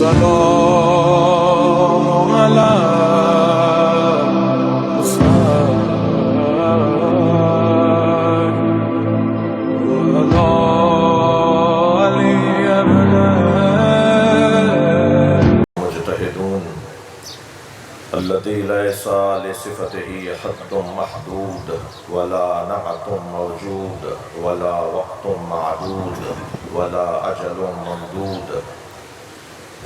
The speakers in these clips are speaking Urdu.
السلام على مجتهدون الذي ليس لصفته حد محدود ولا نعت موجود ولا وقت معدود ولا أجل ممدود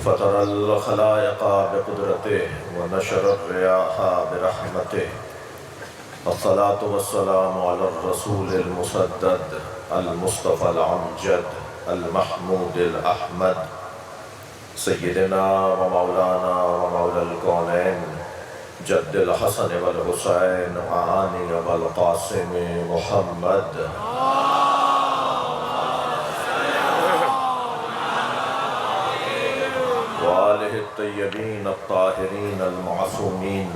فطر الخلائق بقدرته ونشر الرياح برحمته الصلاة والسلام على الرسول المسدد المصطفى الأمجد المحمود الأحمد سيدنا ومولانا ومولى الكونين جد الحسن والحسين وعاني والقاسم محمد وآله الطيبين الطاهرين المعصومين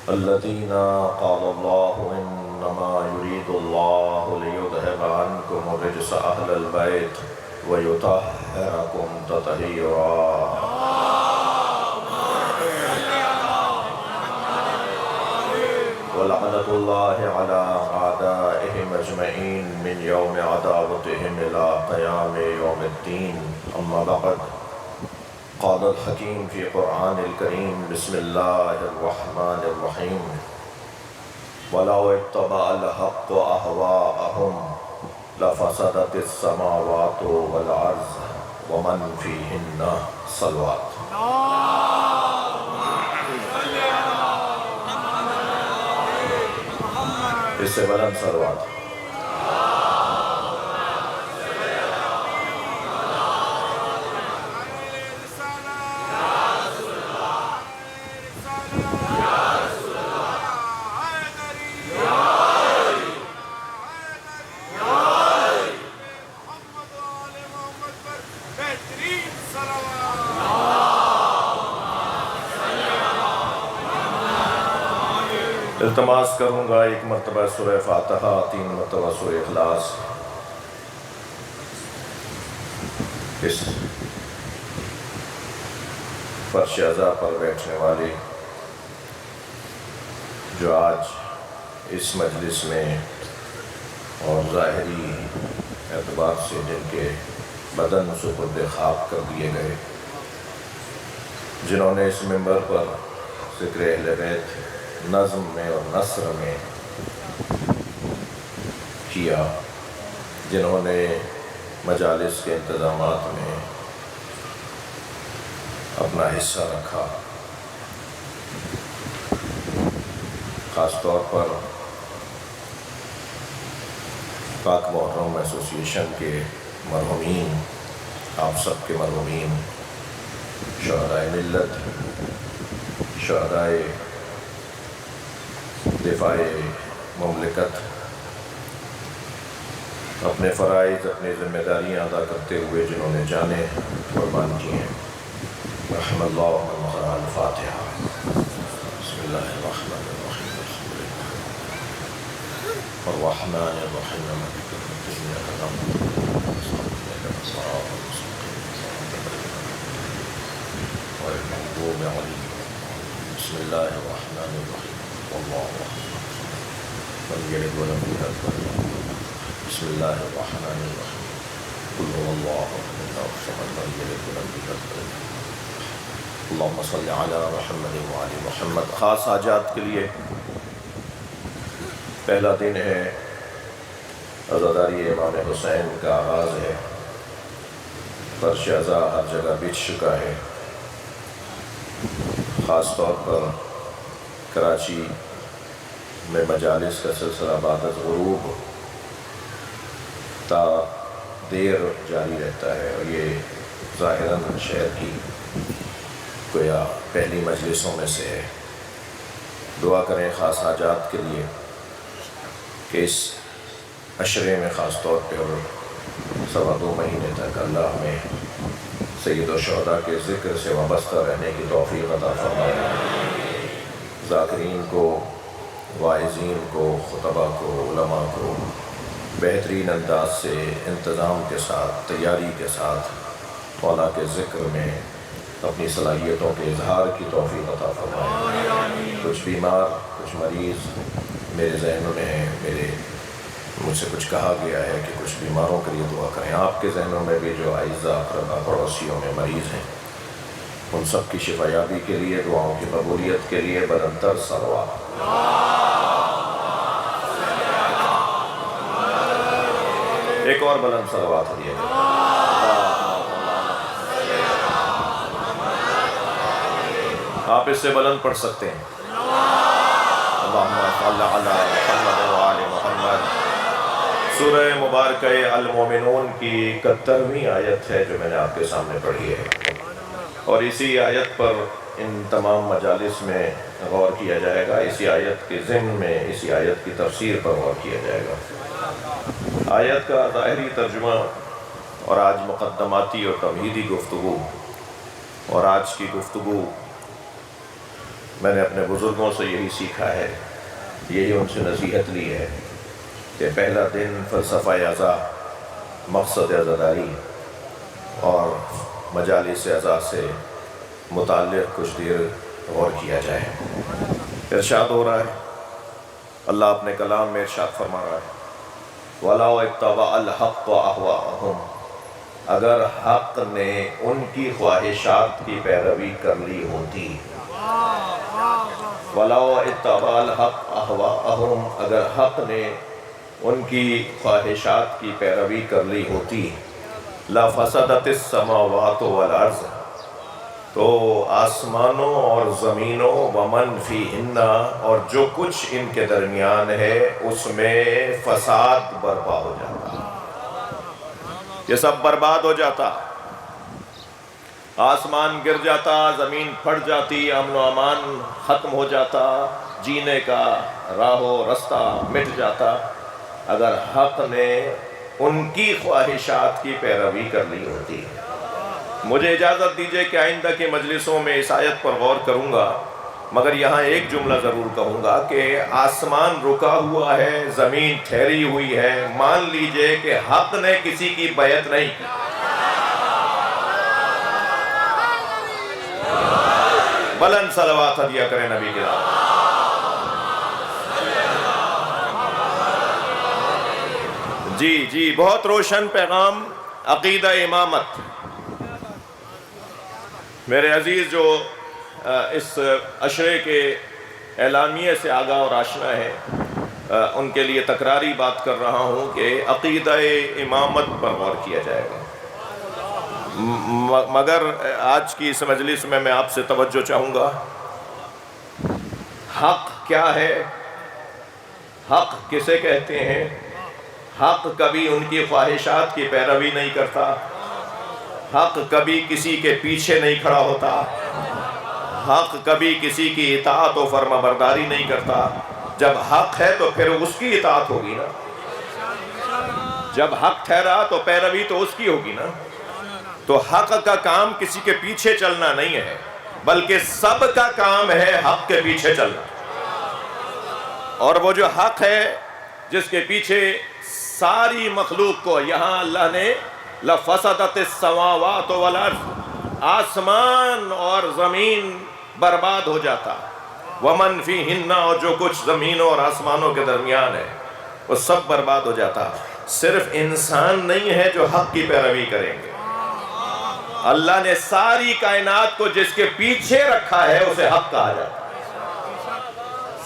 الذين قال الله إنما يريد الله ليذهب عنكم رجس أهل البيت ويطهركم تطهيرا ولعنة الله على أعدائهم أجمعين من يوم عداوتهم إلى قيام يوم الدين أما بعد قال الحكيم في قرآن الكريم بسم الله الرحمن الرحيم ولو اتبع الحق أهواءهم لفسدت السماوات والأرض ومن فيهن صلوات اس سے بلند صلوات التماس کروں گا ایک مرتبہ سورہ فاتحہ 3 مرتبہ سورہ اخلاص اس فرش عزا پر بیٹھنے والی جو آج اس مجلس میں اور ظاہری اعتبار سے جن کے بدن سپرد خاک کر دیے گئے جنہوں نے اس منبر پر ذکر اہل بیت نظم میں اور نثر میں کیا جنہوں نے مجالس کے انتظامات میں اپنا حصہ رکھا خاص طور پر پاک محرم ایسوسی ایشن کے مرحومین آپ سب کے مرحومین شہدائے ملت شہدائے دفاع مملکت اپنے فرائض اپنی ذمہ داریاں ادا کرتے ہوئے جنہوں نے جانیں قربان کی ہیں رحم اللہ الفاتحہ بسم اللہ الرحمن الرحیم الرحمن الرحیم مالک یوم الدین إياك نعبد وإياك نستعين غير المغضوب عليهم بسم الله الرحمن الرحيم والله أكبر لم يلد ولم يولد بسم الله الرحمن الرحيم قل هو الله أحد الله الصمد لم يلد ولم يولد اللهم صل على محمد وعلى محمد خاص حاجات کے لیے پہلا دن ہے عزاداری امام حسین کا آغاز ہے فرش عزا ہر جگہ بچھ چکا ہے خاص طور پر کراچی میں مجالس کا سلسلہ بعد از غروب تا دیر جاری رہتا ہے اور یہ ظاہراً شہر کی گویا پہلی مجلسوں میں سے ہے دعا کریں خاص حاجات کے لیے کہ اس عشرے میں خاص طور پہ اور 2.25 مہینے تک اللہ ہمیں سید الشہداء کے ذکر سے وابستہ رہنے کی توفیق عطا فرمائے ذاکرین کو واعظین کو خطبہ کو علماء کو بہترین انداز سے انتظام کے ساتھ تیاری کے ساتھ مولا کے ذکر میں اپنی صلاحیتوں کے اظہار کی توفیق عطا فرمائے۔ کچھ بیمار، کچھ مریض میرے ذہنوں میں ہیں، مجھ سے کچھ کہا گیا ہے کہ کچھ بیماروں کے لیے دعا کریں۔ آپ کے ذہنوں میں بھی جو اعزاء اقربا پڑوسیوں میں مریض ہیں، ان سب کی شفا یابی کے لیے، دعاؤں کی قبولیت کے لیے بلندتر صلوات۔ ایک اور بلند صلوات دیے گا۔ آپ اس سے بلند پڑھ سکتے ہیں۔ اللہم صل علی محمد و آل محمد۔ سورہ مبارکہ المومنون کی 71ویں آیت ہے جو میں نے آپ کے سامنے پڑھی ہے، اور اسی آیت پر ان تمام مجالس میں غور کیا جائے گا، اسی آیت کے ضمن میں اسی آیت کی تفسیر پر غور کیا جائے گا۔ آیت کا ظاہری ترجمہ اور آج مقدماتی اور تمہیدی گفتگو، اور آج کی گفتگو میں نے اپنے بزرگوں سے یہی سیکھا ہے، یہی ان سے نصیحت لی ہے کہ پہلا دن فلسفہ اعضاء، مقصد عزاداری اور مجالس اعضاء سے متعلق کچھ دیر غور کیا جائے۔ ارشاد ہو رہا ہے، اللہ اپنے کلام میں ارشاد فرما رہا ہے، وَلَوْ اتَّبَعَ الْحَقُّ أَهْوَاءَهُمْ، اگر حق نے ان کی خواہشات کی پیروی کر لی ہوتی، وَلَوْ اتَّبَعَ الْحَقُّ أَهْوَاءَهُمْ، اگر حق نے ان کی خواہشات کی پیروی کر لی ہوتی، لَفَسَدَتِ السَّمَاوَاتُ وَالْأَرْضُ، تو آسمانوں اور زمینوں، وَمَنْ فِيهِنَّ، اور جو کچھ ان کے درمیان ہے اس میں فساد برپا ہو جاتا، یہ سب برباد ہو جاتا، آسمان گر جاتا، زمین پھٹ جاتی، امن و امان ختم ہو جاتا، جینے کا راہ و رستہ مٹ جاتا، اگر حق نے ان کی خواہشات کی پیروی کر لی ہوتی۔ مجھے اجازت دیجئے کہ آئندہ کی مجلسوں میں اس آیت پر غور کروں گا، مگر یہاں ایک جملہ ضرور کہوں گا کہ آسمان رکا ہوا ہے، زمین ٹھہری ہوئی ہے، مان لیجئے کہ حق نے کسی کی بیعت نہیں کی۔ بلند صلوات ہدیہ کریں نبی کے نام۔ جی بہت روشن پیغام عقیدہ امامت۔ میرے عزیز جو اس عشرے کے اعلامیے سے آگاہ اور آشنا ہے، ان کے لیے تکراری بات کر رہا ہوں کہ عقیدہ امامت پر غور کیا جائے گا، مگر آج کی اس مجلس میں آپ سے توجہ چاہوں گا۔ حق کیا ہے؟ حق کسے کہتے ہیں؟ حق کبھی ان کی خواہشات کی پیروی نہیں کرتا، حق کبھی کسی کے پیچھے نہیں کھڑا ہوتا، حق کبھی کسی کی اطاعت و فرما برداری نہیں کرتا۔ جب حق ہے تو پھر اس کی اطاعت ہوگی نا، جب حق ٹھہرا تو پیروی تو اس کی ہوگی نا۔ تو حق کا کام کسی کے پیچھے چلنا نہیں ہے، بلکہ سب کا کام ہے حق کے پیچھے چلنا، اور وہ جو حق ہے جس کے پیچھے ساری مخلوق کو، یہاں اللہ نے لَفَسَدَتِ السَّمَاوَاتُ وَالْأَرْضُ، آسمان اور زمین برباد ہو جاتا، وَمَنْ فِيهِنَّ، اور جو کچھ زمینوں اور آسمانوں کے درمیان ہے وہ سب برباد ہو جاتا۔ صرف انسان نہیں ہے جو حق کی پیروی کریں گے، اللہ نے ساری کائنات کو جس کے پیچھے رکھا ہے اسے حق کہا جاتا ہے۔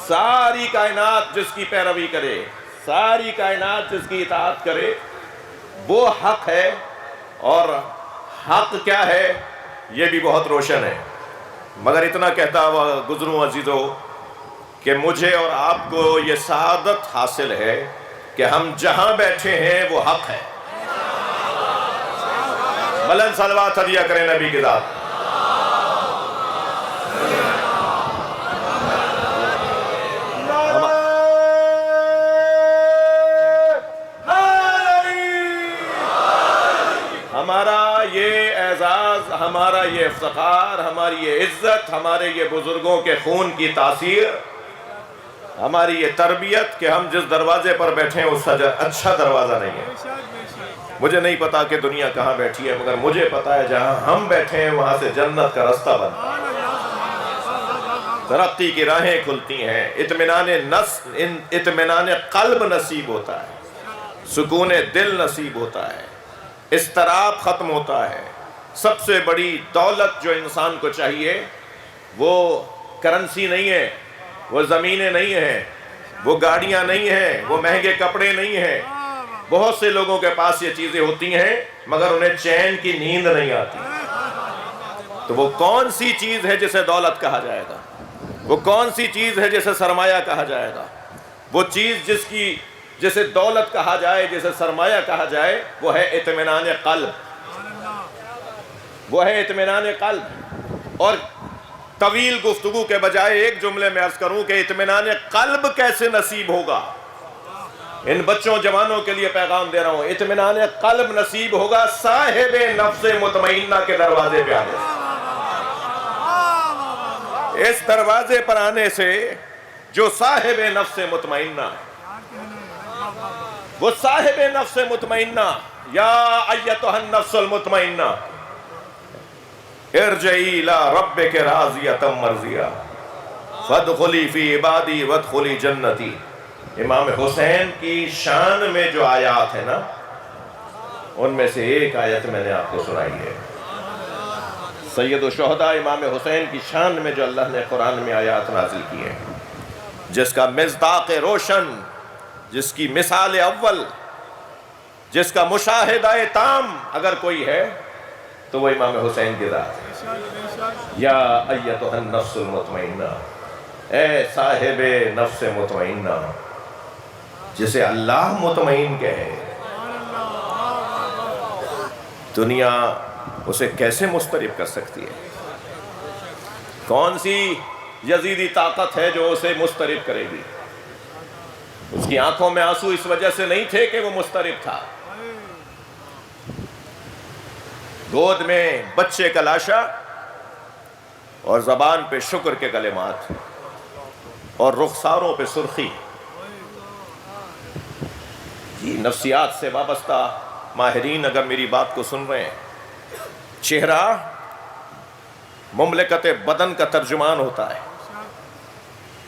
ساری کائنات جس کی پیروی کرے، ساری کائنات جس کی اطاعت کرے، وہ حق ہے۔ اور حق کیا ہے یہ بھی بہت روشن ہے، مگر اتنا کہتا ہوا گزروں عزیزو کہ مجھے اور آپ کو یہ سعادت حاصل ہے کہ ہم جہاں بیٹھے ہیں وہ حق ہے۔ بلند صلوات ہدیہ کریں نبی کے ذات۔ ہمارا یہ اعزاز، ہمارا یہ افتخار، ہماری یہ عزت، ہمارے یہ بزرگوں کے خون کی تاثیر، ہماری یہ تربیت کہ ہم جس دروازے پر بیٹھے ہیں اس سے اچھا دروازہ نہیں ہے۔ مجھے نہیں پتا کہ دنیا کہاں بیٹھی ہے، مگر مجھے پتا ہے جہاں ہم بیٹھے ہیں وہاں سے جنت کا رستہ بنتا ہے، ترقی کی راہیں کھلتی ہیں، اطمینان قلب نصیب ہوتا ہے، سکون دل نصیب ہوتا ہے، اضطراب ختم ہوتا ہے۔ سب سے بڑی دولت جو انسان کو چاہیے وہ کرنسی نہیں ہے، وہ زمینیں نہیں ہیں، وہ گاڑیاں نہیں ہیں، وہ مہنگے کپڑے نہیں ہیں۔ بہت سے لوگوں کے پاس یہ چیزیں ہوتی ہیں مگر انہیں چین کی نیند نہیں آتی۔ تو وہ کون سی چیز ہے جسے دولت کہا جائے گا؟ وہ کون سی چیز ہے جسے سرمایہ کہا جائے گا؟ وہ چیز جسے دولت کہا جائے، جسے سرمایہ کہا جائے، وہ ہے اطمینان قلب، وہ ہے اطمینان قلب۔ اور طویل گفتگو کے بجائے ایک جملے میں عرض کروں کہ اطمینان قلب کیسے نصیب ہوگا؟ ان بچوں جوانوں کے لیے پیغام دے رہا ہوں، اطمینان قلب نصیب ہوگا صاحب نفس مطمئنہ کے دروازے پہ آنے سے۔ اس دروازے پر آنے سے جو صاحب نفس مطمئنہ ہے، وہ صاحب نفس مطمئنہ، یا ایتھا النفس المطمئنہ ارجعی الی ربک راضیۃ مرضیہ فادخلی فی عبادی وادخلی جنتی۔ امام حسین کی شان میں جو آیات ہیں نا، ان میں سے ایک آیت میں نے آپ کو سنائی ہے۔ سید الشہداء امام حسین کی شان میں جو اللہ نے قرآن میں آیات نازل کی ہیں، جس کا مصداق روشن، جس کی مثال اول، جس کا مشاہدہ تام اگر کوئی ہے تو وہ امام حسین کی ذات ہے۔ یا ایتھا النفس المطمئنہ، اے صاحب نفس مطمئنہ، جسے اللہ مطمئن کہے، دنیا اسے کیسے مضطرب کر سکتی ہے؟ کون سی یزیدی طاقت ہے جو اسے مضطرب کرے گی؟ اس کی آنکھوں میں آنسو اس وجہ سے نہیں تھے کہ وہ مضطرب تھا۔ گود میں بچے کا لاشا اور زبان پہ شکر کے کلمات اور رخساروں پہ سرخی۔ یہ نفسیات سے وابستہ ماہرین اگر میری بات کو سن رہے ہیں، چہرہ مملکت بدن کا ترجمان ہوتا ہے۔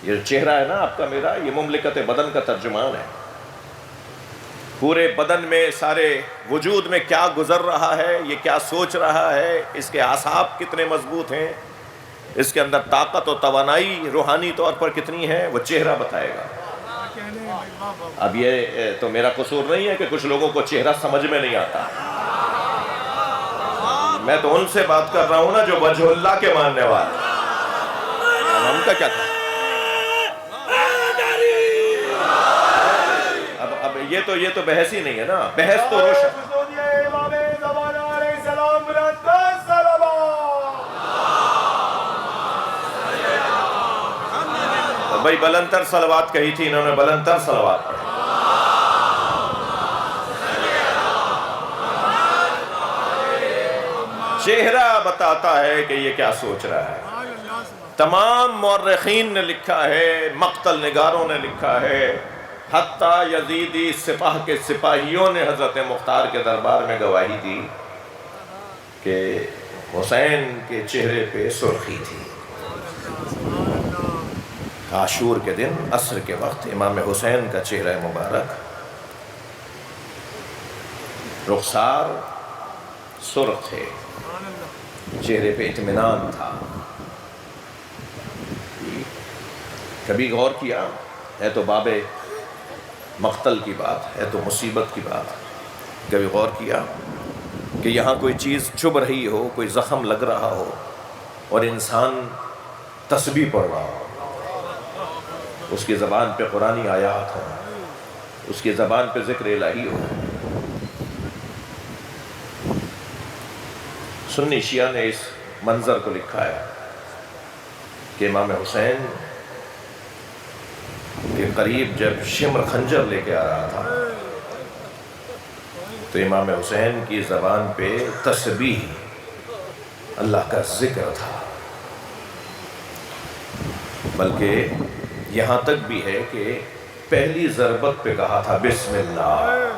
یہ چہرہ ہے نا آپ کا میرا، یہ مملکت بدن کا ترجمان ہے۔ پورے بدن میں، سارے وجود میں کیا گزر رہا ہے، یہ کیا سوچ رہا ہے، اس کے اعصاب کتنے مضبوط ہیں، اس کے اندر طاقت و توانائی روحانی طور پر کتنی ہے، وہ چہرہ بتائے گا۔ اب یہ تو میرا قصور نہیں ہے کہ کچھ لوگوں کو چہرہ سمجھ میں نہیں آتا، میں تو ان سے بات کر رہا ہوں نا جو وجہ اللہ کے ماننے والے۔ ہم کا کیا تھا؟ اب یہ تو بحث ہی نہیں ہے نا، بحث تو روشن۔ بھائی بلند تر صلوات کہی تھی انہوں نے، بلند تر صلوات پڑھی۔ چہرہ بتاتا ہے کہ یہ کیا سوچ رہا ہے۔ تمام مورخین نے لکھا ہے، مقتل نگاروں نے لکھا ہے، حتیٰ یزیدی سپاہ کے سپاہیوں نے حضرت مختار کے دربار میں گواہی دی کہ حسین کے چہرے پہ سرخی تھی۔ عاشور کے دن عصر کے وقت امام حسین کا چہرہ مبارک، رخسار سرخ تھے، چہرے پہ اطمینان تھا۔ کبھی غور کیا ہے تو باب مقتل کی بات ہے، تو مصیبت کی بات، کبھی غور کیا کہ یہاں کوئی چیز چبھ رہی ہو، کوئی زخم لگ رہا ہو اور انسان تسبیح پڑھ رہا ہو، اس کی زبان پہ قرآنی آیات ہو، اس کی زبان پہ ذکر الہی ہو۔ سنی شیعہ نے اس منظر کو لکھا ہے کہ امام حسین کے قریب جب شمر خنجر لے کے آ رہا تھا تو امام حسین کی زبان پہ تسبیح، اللہ کا ذکر تھا، بلکہ یہاں تک بھی ہے کہ پہلی ضربت پہ کہا تھا بسم اللہ۔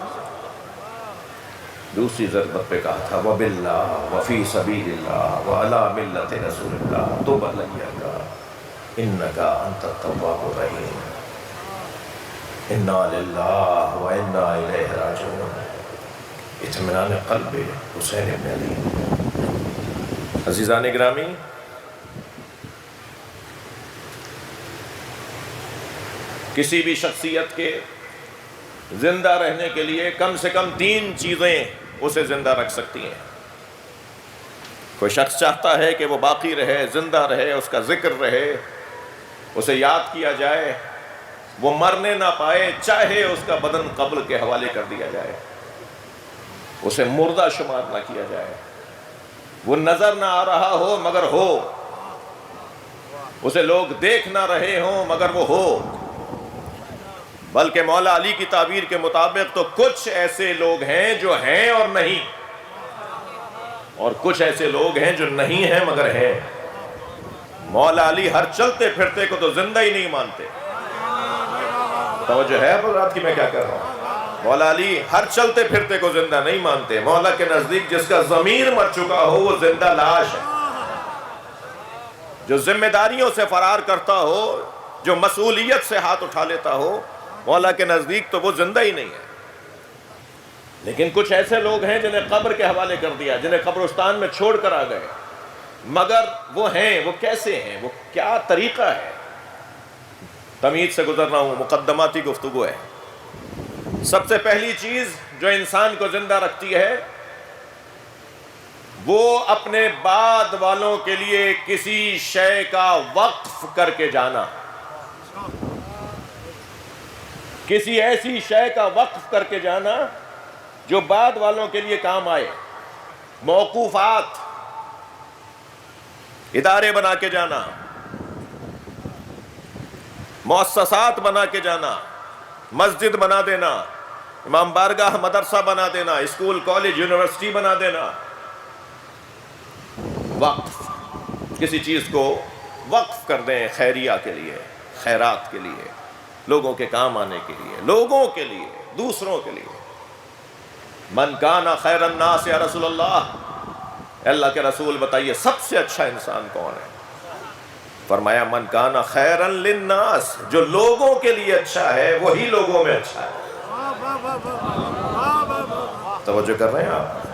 دوسری ضربت پہ کہا تھا وَبِاللَّهِ وَفِي سَبِيلِ اللَّهِ وَعَلَى مِلَّةِ رَسُولِ اللَّهِ تُوبَ لَكَ إِنَّكَ أَنْتَ التَّوَّابُ الرَّحِيمُ اِنَّا لِلَّهِ وَإِنَّا إِلَيْهِ رَاجِعُونَ اطمینان قلب حسین ابن علی۔ عزیزان گرامی، کسی بھی شخصیت کے زندہ رہنے کے لیے کم سے کم 3 چیزیں اسے زندہ رکھ سکتی ہیں۔ کوئی شخص چاہتا ہے کہ وہ باقی رہے، زندہ رہے، اس کا ذکر رہے، اسے یاد کیا جائے، وہ مرنے نہ پائے، چاہے اس کا بدن قبر کے حوالے کر دیا جائے، اسے مردہ شمار نہ کیا جائے، وہ نظر نہ آ رہا ہو مگر ہو، اسے لوگ دیکھ نہ رہے ہوں مگر وہ ہو۔ بلکہ مولا علی کی تعبیر کے مطابق تو کچھ ایسے لوگ ہیں جو ہیں اور نہیں، اور کچھ ایسے لوگ ہیں جو نہیں ہیں مگر ہیں۔ مولا علی ہر چلتے پھرتے کو تو زندہ ہی نہیں مانتے۔ توجہ ہے حضرات کی میں کیا کر رہا ہوں؟ مولا علی ہر چلتے پھرتے کو زندہ نہیں مانتے۔ مولا کے نزدیک جس کا ضمیر مر چکا ہو وہ زندہ لاش ہے، جو ذمہ داریوں سے فرار کرتا ہو، جو مسئولیت سے ہاتھ اٹھا لیتا ہو، مولا کے نزدیک تو وہ زندہ ہی نہیں ہے۔ لیکن کچھ ایسے لوگ ہیں جنہیں قبر کے حوالے کر دیا، جنہیں قبرستان میں چھوڑ کر آ گئے، مگر وہ ہیں، وہ کیسے ہیں، وہ کیا طریقہ ہے؟ تمہید سے گزر رہا ہوں، مقدماتی گفتگو ہے۔ سب سے پہلی چیز جو انسان کو زندہ رکھتی ہے وہ اپنے بعد والوں کے لیے کسی شے کا وقف کر کے جانا، کسی ایسی شے کا وقف کر کے جانا جو بعد والوں کے لیے کام آئے۔ موقوفات، ادارے بنا کے جانا، مؤسسات بنا کے جانا، مسجد بنا دینا، امام بارگاہ مدرسہ بنا دینا، اسکول کالج یونیورسٹی بنا دینا۔ وقف، کسی چیز کو وقف کر دیں خیریہ کے لیے، خیرات کے لیے، لوگوں کے کام آنے کے لیے، لوگوں کے لیے، دوسروں کے لیے۔ من کان خیر الناس یا رسول اللہ، اللہ کے رسول بتائیے سب سے اچھا انسان کون ہے؟ فرمایا من کان خیرا للناس، جو لوگوں کے لیے اچھا ہے وہی لوگوں میں اچھا ہے۔ توجہ کر رہے ہیں آپ؟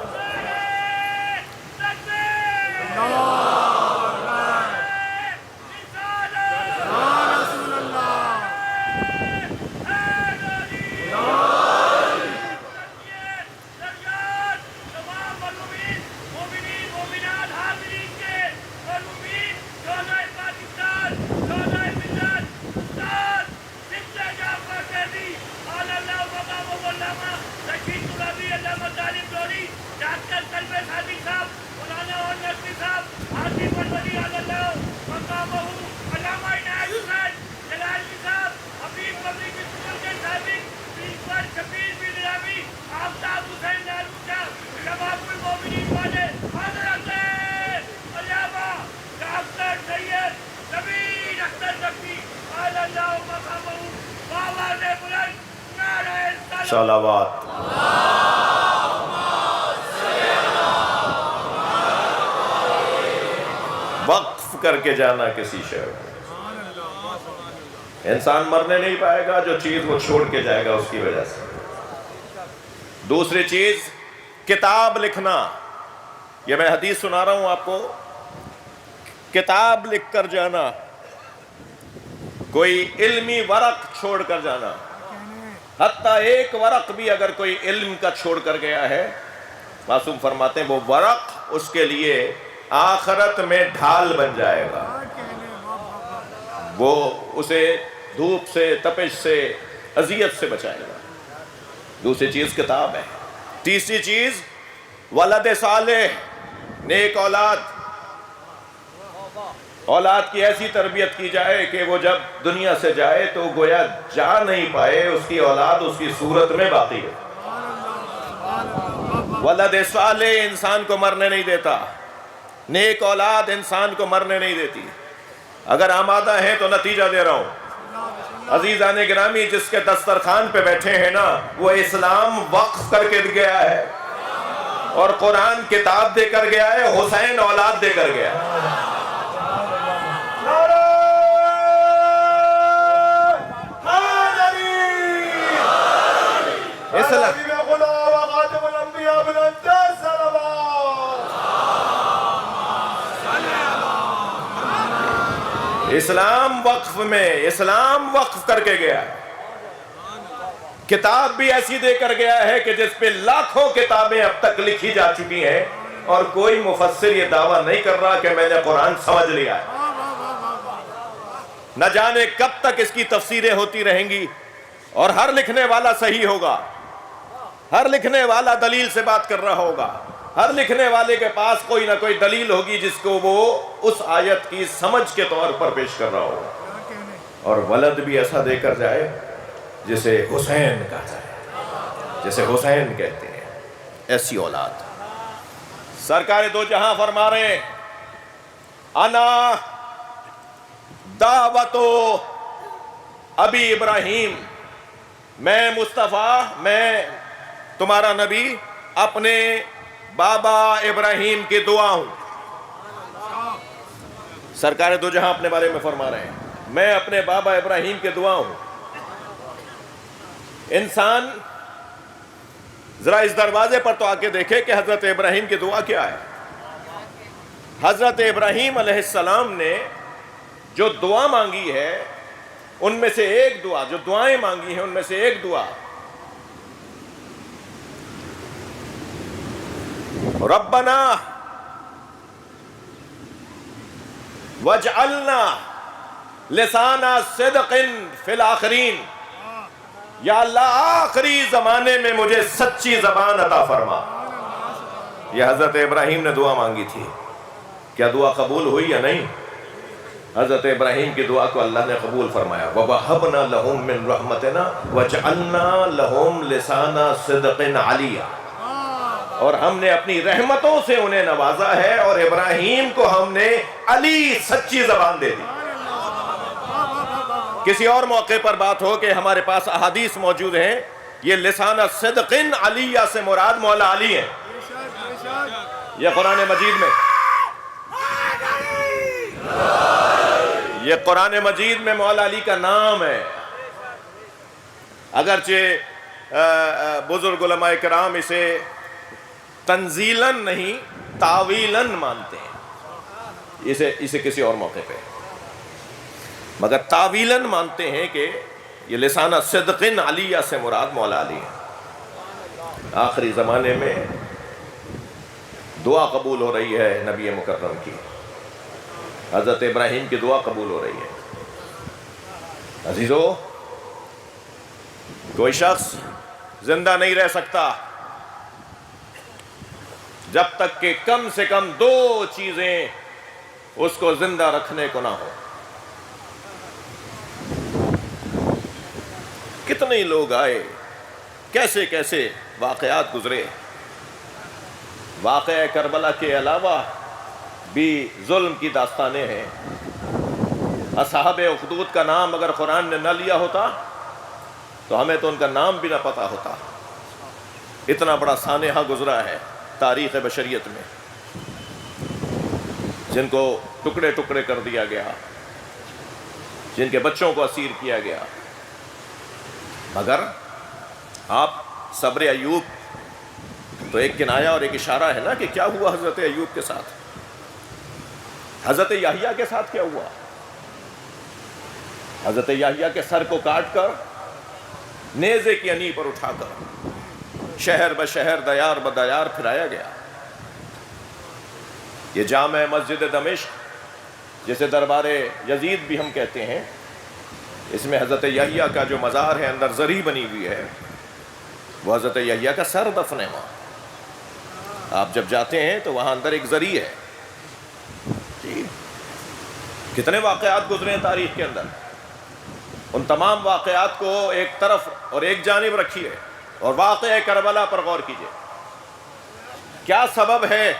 صلوات۔ وقف کر کے جانا کسی شے کو۔ انسان مرنے نہیں پائے گا جو چیز وہ چھوڑ کے جائے گا اس کی وجہ سے۔ دوسری چیز کتاب لکھنا، یہ میں حدیث سنا رہا ہوں آپ کو، کتاب لکھ کر جانا، کوئی علمی ورق چھوڑ کر جانا، حتیٰ ایک ورق بھی اگر کوئی علم کا چھوڑ کر گیا ہے، معصوم فرماتے ہیں وہ ورق اس کے لیے آخرت میں ڈھال بن جائے گا، وہ اسے دھوپ سے، تپش سے، اذیت سے بچائے گا۔ دوسری چیز کتاب ہے۔ تیسری چیز ولد صالح، نیک اولاد، اولاد کی ایسی تربیت کی جائے کہ وہ جب دنیا سے جائے تو گویا جا نہیں پائے، اس کی اولاد اس کی صورت میں باقی ہے۔ ولد صالح انسان کو مرنے نہیں دیتا، نیک اولاد انسان کو مرنے نہیں دیتی۔ اگر آمادہ ہیں تو نتیجہ دے رہا ہوں، عزیزان گرامی، جس کے دسترخوان پہ بیٹھے ہیں نا وہ اسلام وقف کر کے گیا ہے۔ اور قرآن کتاب دے کر گیا ہے، حسین اولاد دے کر گیا ہے۔ اسلام وقف میں، اسلام وقف کر کے گیا ہے۔ کتاب بھی ایسی دے کر گیا ہے کہ جس پہ لاکھوں کتابیں اب تک لکھی جا چکی ہیں، اور کوئی مفسر یہ دعویٰ نہیں کر رہا کہ میں نے قرآن سمجھ لیا ہے۔ نہ جانے کب تک اس کی تفسیریں ہوتی رہیں گی، اور ہر لکھنے والا صحیح ہوگا، ہر لکھنے والا دلیل سے بات کر رہا ہوگا، ہر لکھنے والے کے پاس کوئی نہ کوئی دلیل ہوگی جس کو وہ اس آیت کی سمجھ کے طور پر پیش کر رہا ہوگا، اور ولد بھی ایسا دے کر جائے جسے حسین کہا جائے، جسے حسین کہتے ہیں، ایسی اولاد۔ سرکار دو جہاں فرما رہے ہیں انا دعوتو ابی ابراہیم، میں مصطفیٰ، میں تمہارا نبی اپنے بابا ابراہیم کی دعا ہوں۔ سرکار دو جہاں اپنے بارے میں فرما رہے ہیں میں اپنے بابا ابراہیم کی دعا ہوں۔ انسان ذرا اس دروازے پر تو آ کے دیکھے کہ حضرت ابراہیم کی دعا کیا ہے۔ حضرت ابراہیم علیہ السلام نے جو دعا مانگی ہے، ان میں سے ایک دعا، جو دعائیں مانگی ہیں ان میں سے ایک دعا، ربنا وجعلنا لسان صدق فی الآخرین، یا اللہ آخری زمانے میں مجھے سچی زبان عطا فرما۔ یہ حضرت ابراہیم نے دعا مانگی تھی۔ کیا دعا قبول ہوئی یا نہیں؟ حضرت ابراہیم کی دعا کو اللہ نے قبول فرمایا۔ وَوَهَبْنَا لَهُم مِّن رَحْمَتِنَا وَجَعَلْنَا لَهُم لِسَانَ صِدْقٍ عَلِيًّا، اور ہم نے اپنی رحمتوں سے انہیں نوازا ہے، اور ابراہیم کو ہم نے علی سچی زبان دے دی۔ کسی اور موقع پر بات ہو کہ ہمارے پاس احادیث موجود ہیں، یہ لسان صدق علیہ سے مراد مولا علی ہیں۔ یہ قرآن مجید میں، یہ قرآن مجید میں مولا علی کا نام ہے، اگرچہ بزرگ علماء کرام اسے تنزیلاً نہیں تعویلاً مانتے ہیں، اسے کسی اور موقع پہ، مگر تعویلاً مانتے ہیں کہ یہ لسانہ صدق علیہ سے مراد مولا علی ہے۔ آخری زمانے میں دعا قبول ہو رہی ہے نبی مکرم کی، حضرت ابراہیم کی دعا قبول ہو رہی ہے۔ عزیزو، کوئی شخص زندہ نہیں رہ سکتا جب تک کہ کم سے کم دو چیزیں اس کو زندہ رکھنے کو نہ ہو۔ کتنے لوگ آئے، کیسے کیسے واقعات گزرے۔ واقعہ کربلا کے علاوہ بھی ظلم کی داستانیں ہیں۔ اصحاب اخدود کا نام اگر قرآن نے نہ لیا ہوتا تو ہمیں تو ان کا نام بھی نہ پتا ہوتا۔ اتنا بڑا سانحہ گزرا ہے تاریخ بشریت میں، جن کو ٹکڑے ٹکڑے کر دیا گیا، جن کے بچوں کو اسیر کیا گیا۔ مگر آپ صبر ایوب تو ایک کنایہ اور ایک اشارہ ہے نا کہ کیا ہوا حضرت ایوب کے ساتھ، حضرت یحییٰ کے ساتھ کیا ہوا۔ حضرت یحییٰ کے سر کو کاٹ کر نیزے کی انی پر اٹھا کر شہر بشہر دیار بدیار پھرایا گیا۔ یہ جامع مسجد دمشق، جسے دربار یزید بھی ہم کہتے ہیں، اس میں حضرت یحییٰ کا جو مزار ہے، اندر زری بنی ہوئی ہے، وہ حضرت یحییٰ کا سر دفن ہے وہاں۔ آپ جب جاتے ہیں تو وہاں اندر ایک زری ہے۔ جی، کتنے واقعات گزرے ہیں تاریخ کے اندر، ان تمام واقعات کو ایک طرف اور ایک جانب رکھیے اور واقعہ کربلا پر غور کیجیے۔ کیا سبب ہے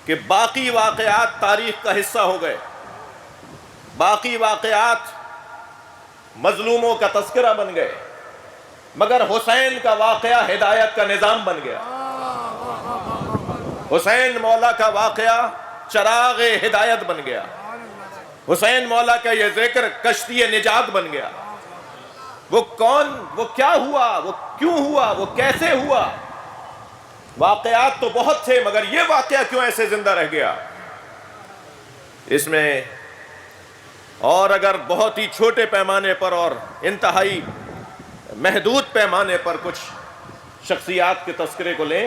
کہ باقی واقعات تاریخ کا حصہ ہو گئے، باقی واقعات مظلوموں کا تذکرہ بن گئے، مگر حسین کا واقعہ ہدایت کا نظام بن گیا۔ حسین مولا کا واقعہ چراغ ہدایت بن گیا، حسین مولا کا یہ ذکر کشتی نجات بن گیا۔ وہ کون، وہ کیا ہوا، وہ کیوں ہوا، وہ کیسے ہوا؟ واقعات تو بہت تھے، مگر یہ واقعہ کیوں ایسے زندہ رہ گیا؟ اس میں اور اگر بہت ہی چھوٹے پیمانے پر اور انتہائی محدود پیمانے پر کچھ شخصیات کے تذکرے کو لیں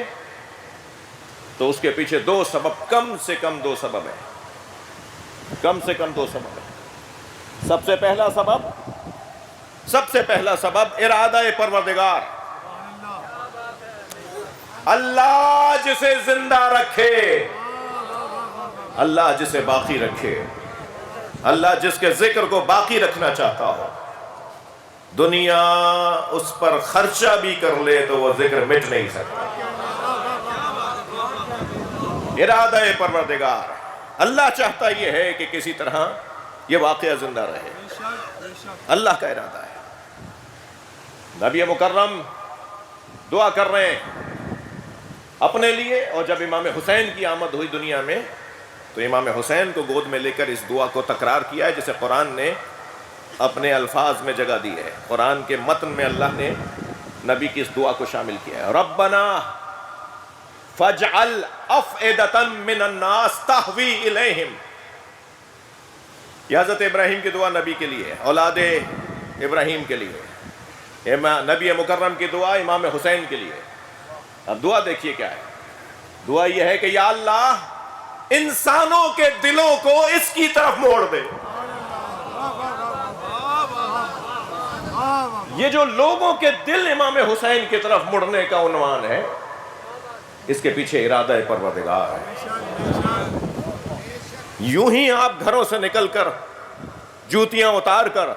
تو اس کے پیچھے دو سبب، کم سے کم دو سبب ہیں، کم سے کم دو سبب ہیں۔ سب سے پہلا سبب ارادہ پروردگار، اللہ جسے زندہ رکھے، اللہ جسے باقی رکھے، اللہ جس کے ذکر کو باقی رکھنا چاہتا ہو، دنیا اس پر خرچہ بھی کر لے تو وہ ذکر مٹ نہیں سکتا۔ ارادہ پروردگار، اللہ چاہتا یہ ہے کہ کسی طرح یہ واقعہ زندہ رہے، اللہ کا ارادہ ہے۔ نبی مکرم دعا کر رہے ہیں اپنے لیے، اور جب امام حسین کی آمد ہوئی دنیا میں تو امام حسین کو گود میں لے کر اس دعا کو تکرار کیا ہے، جسے قرآن نے اپنے الفاظ میں جگہ دی ہے۔ قرآن کے متن میں اللہ نے نبی کی اس دعا کو شامل کیا ہے، ربنا فاجعل افئدۃ من الناس تہوی الیہم۔ یہ حضرت ابراہیم کی دعا نبی کے لیے، اولاد ابراہیم کے لیے، نبی مکرم کی دعا امام حسین کے لیے۔ اب دعا دیکھیے کیا ہے، دعا یہ ہے کہ یا اللہ انسانوں کے دلوں کو اس کی طرف موڑ دے۔ یہ جو لوگوں کے دل امام حسین کی طرف مڑنے کا عنوان ہے، اس کے پیچھے ارادہ پروردگار ہے۔ یوں ہی آپ گھروں سے نکل کر جوتیاں اتار کر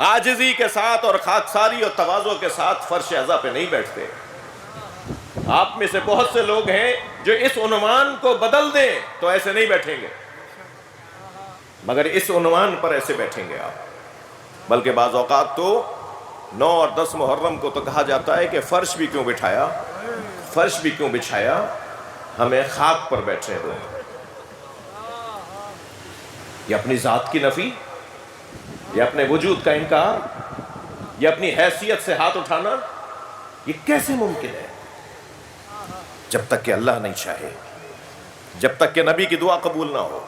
عاجزی کے ساتھ اور خاکساری اور تواضع کے ساتھ فرش عزا پہ نہیں بیٹھتے۔ آپ میں سے بہت سے لوگ ہیں جو اس عنوان کو بدل دیں تو ایسے نہیں بیٹھیں گے، مگر اس عنوان پر ایسے بیٹھیں گے آپ۔ بلکہ بعض اوقات تو 9 اور 10 محرم کو تو کہا جاتا ہے کہ فرش بھی کیوں بٹھایا، فرش بھی کیوں بچھایا، ہمیں خاک پر بیٹھنے دو۔ یہ اپنی ذات کی نفی، یہ اپنے وجود کا انکار، یہ اپنی حیثیت سے ہاتھ اٹھانا، یہ کیسے ممکن ہے؟ جب تک کہ اللہ نہیں چاہے، جب تک کہ نبی کی دعا قبول نہ ہو،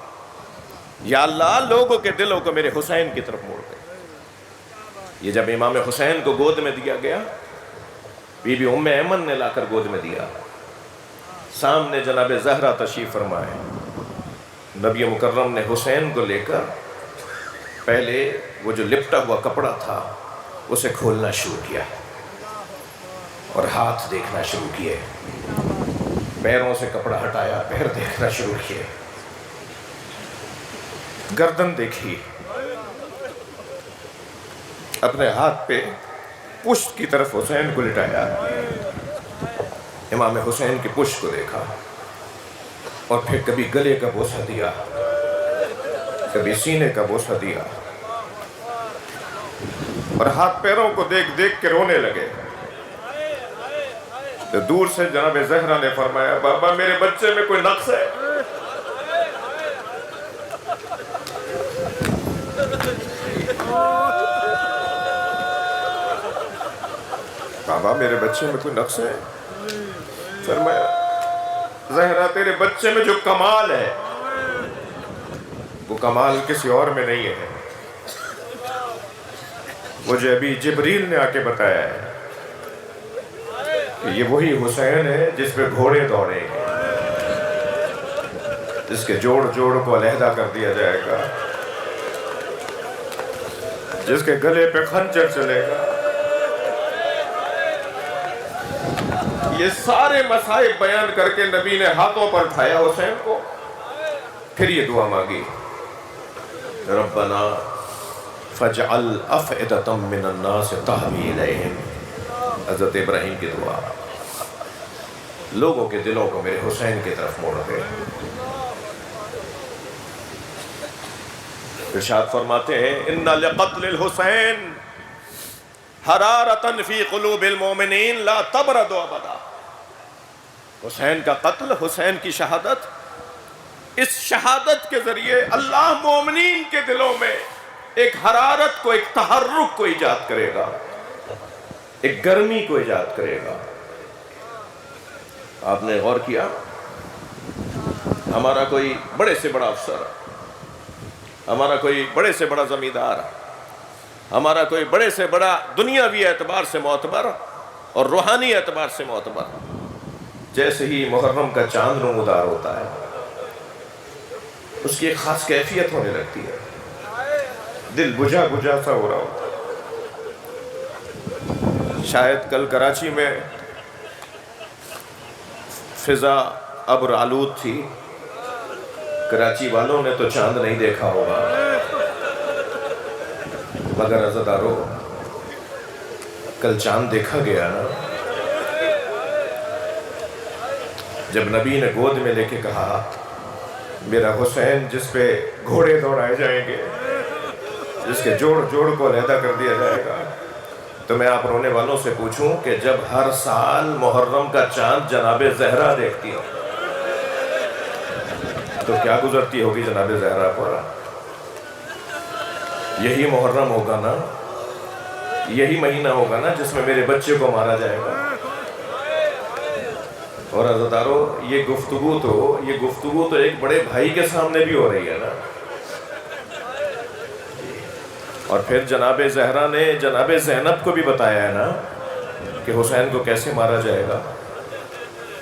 یا اللہ لوگوں کے دلوں کو میرے حسین کی طرف موڑ دے۔ یہ جب امام حسین کو گود میں دیا گیا، بی بی ام ایمن نے لا کر گود میں دیا، سامنے جناب زہرا تشریف فرمائے، نبی مکرم نے حسین کو لے کر پہلے وہ جو لپٹا ہوا کپڑا تھا اسے کھولنا شروع کیا اور ہاتھ دیکھنا شروع کیے، پیروں سے کپڑا ہٹایا، پیر دیکھنا شروع کیے، گردن دیکھی، اپنے ہاتھ پہ پشت کی طرف حسین کو لٹایا، امام حسین کی پشت کو دیکھا، اور پھر کبھی گلے کا بوسہ دیا، کبھی سینے کا بوسہ دیا، اور ہاتھ پیروں کو دیکھ دیکھ کے رونے لگے۔ تو دور سے جناب زہرا نے فرمایا، بابا میرے بچے میں کوئی نقص ہے؟ بابا میرے بچے میں کوئی نقص ہے؟ فرمایا زہرا تیرے بچے میں جو کمال ہے وہ کمال کسی اور میں نہیں ہے، مجھے ابھی جبریل نے آ کے بتایا ہے کہ یہ وہی حسین ہے جس پہ گھوڑے دوڑیں گے، جس کے جوڑ جوڑ کو علیحدہ کر دیا جائے گا، جس کے گلے پہ خنجر چلے گا۔ یہ سارے مصائب بیان کر کے نبی نے ہاتھوں پر اٹھایا حسین کو، پھر یہ دعا مانگی، ربنا فاجعل افئدۃ من الناس تہوی الیہم۔ حضرت ابراہیم کی دعا، لوگوں کے دلوں کو میرے حسین کی طرف موڑ دے۔ ارشاد فرماتے ہیں، ان لقتل الحسین حرارۃ فی قلوب المؤمنین لا تبرد ابدا۔ حسین کا قتل، حسین کی شہادت، اس شہادت کے ذریعے اللہ مومنین کے دلوں میں ایک حرارت کو، ایک تحرک کو ایجاد کرے گا، ایک گرمی کو ایجاد کرے گا۔ آپ نے غور کیا، ہمارا کوئی بڑے سے بڑا افسر، ہمارا کوئی بڑے سے بڑا زمیندار، ہمارا کوئی بڑے سے بڑا دنیاوی اعتبار سے معتبر اور روحانی اعتبار سے معتبر، جیسے ہی محرم کا چاند نمودار ہوتا ہے اس کی ایک خاص کیفیت ہونے لگتی ہے، دل بجھا بجھا سا ہو رہا ہوتا ہے۔ شاید کل کراچی میں فضا ابر آلود تھی، کراچی والوں نے تو چاند نہیں دیکھا ہوگا، مگر عزادارو کل چاند دیکھا گیا نا، جب نبی نے گود میں لے کے کہا میرا حسین جس پہ گھوڑے دوڑائے جائیں گے، جس کے جوڑ جوڑ کو علیحدہ کر دیا جائے گا، تو میں آپ رونے والوں سے پوچھوں کہ جب ہر سال محرم کا چاند جناب زہرا دیکھتی ہو تو کیا گزرتی ہوگی جناب زہرا پر؟ یہی محرم ہوگا نا، یہی مہینہ ہوگا نا جس میں میرے بچے کو مارا جائے گا۔ اور عزادارو یہ گفتگو تو ایک بڑے بھائی کے سامنے بھی ہو رہی ہے نا، اور پھر جناب زہرا نے جناب زینب کو بھی بتایا ہے نا کہ حسین کو کیسے مارا جائے گا۔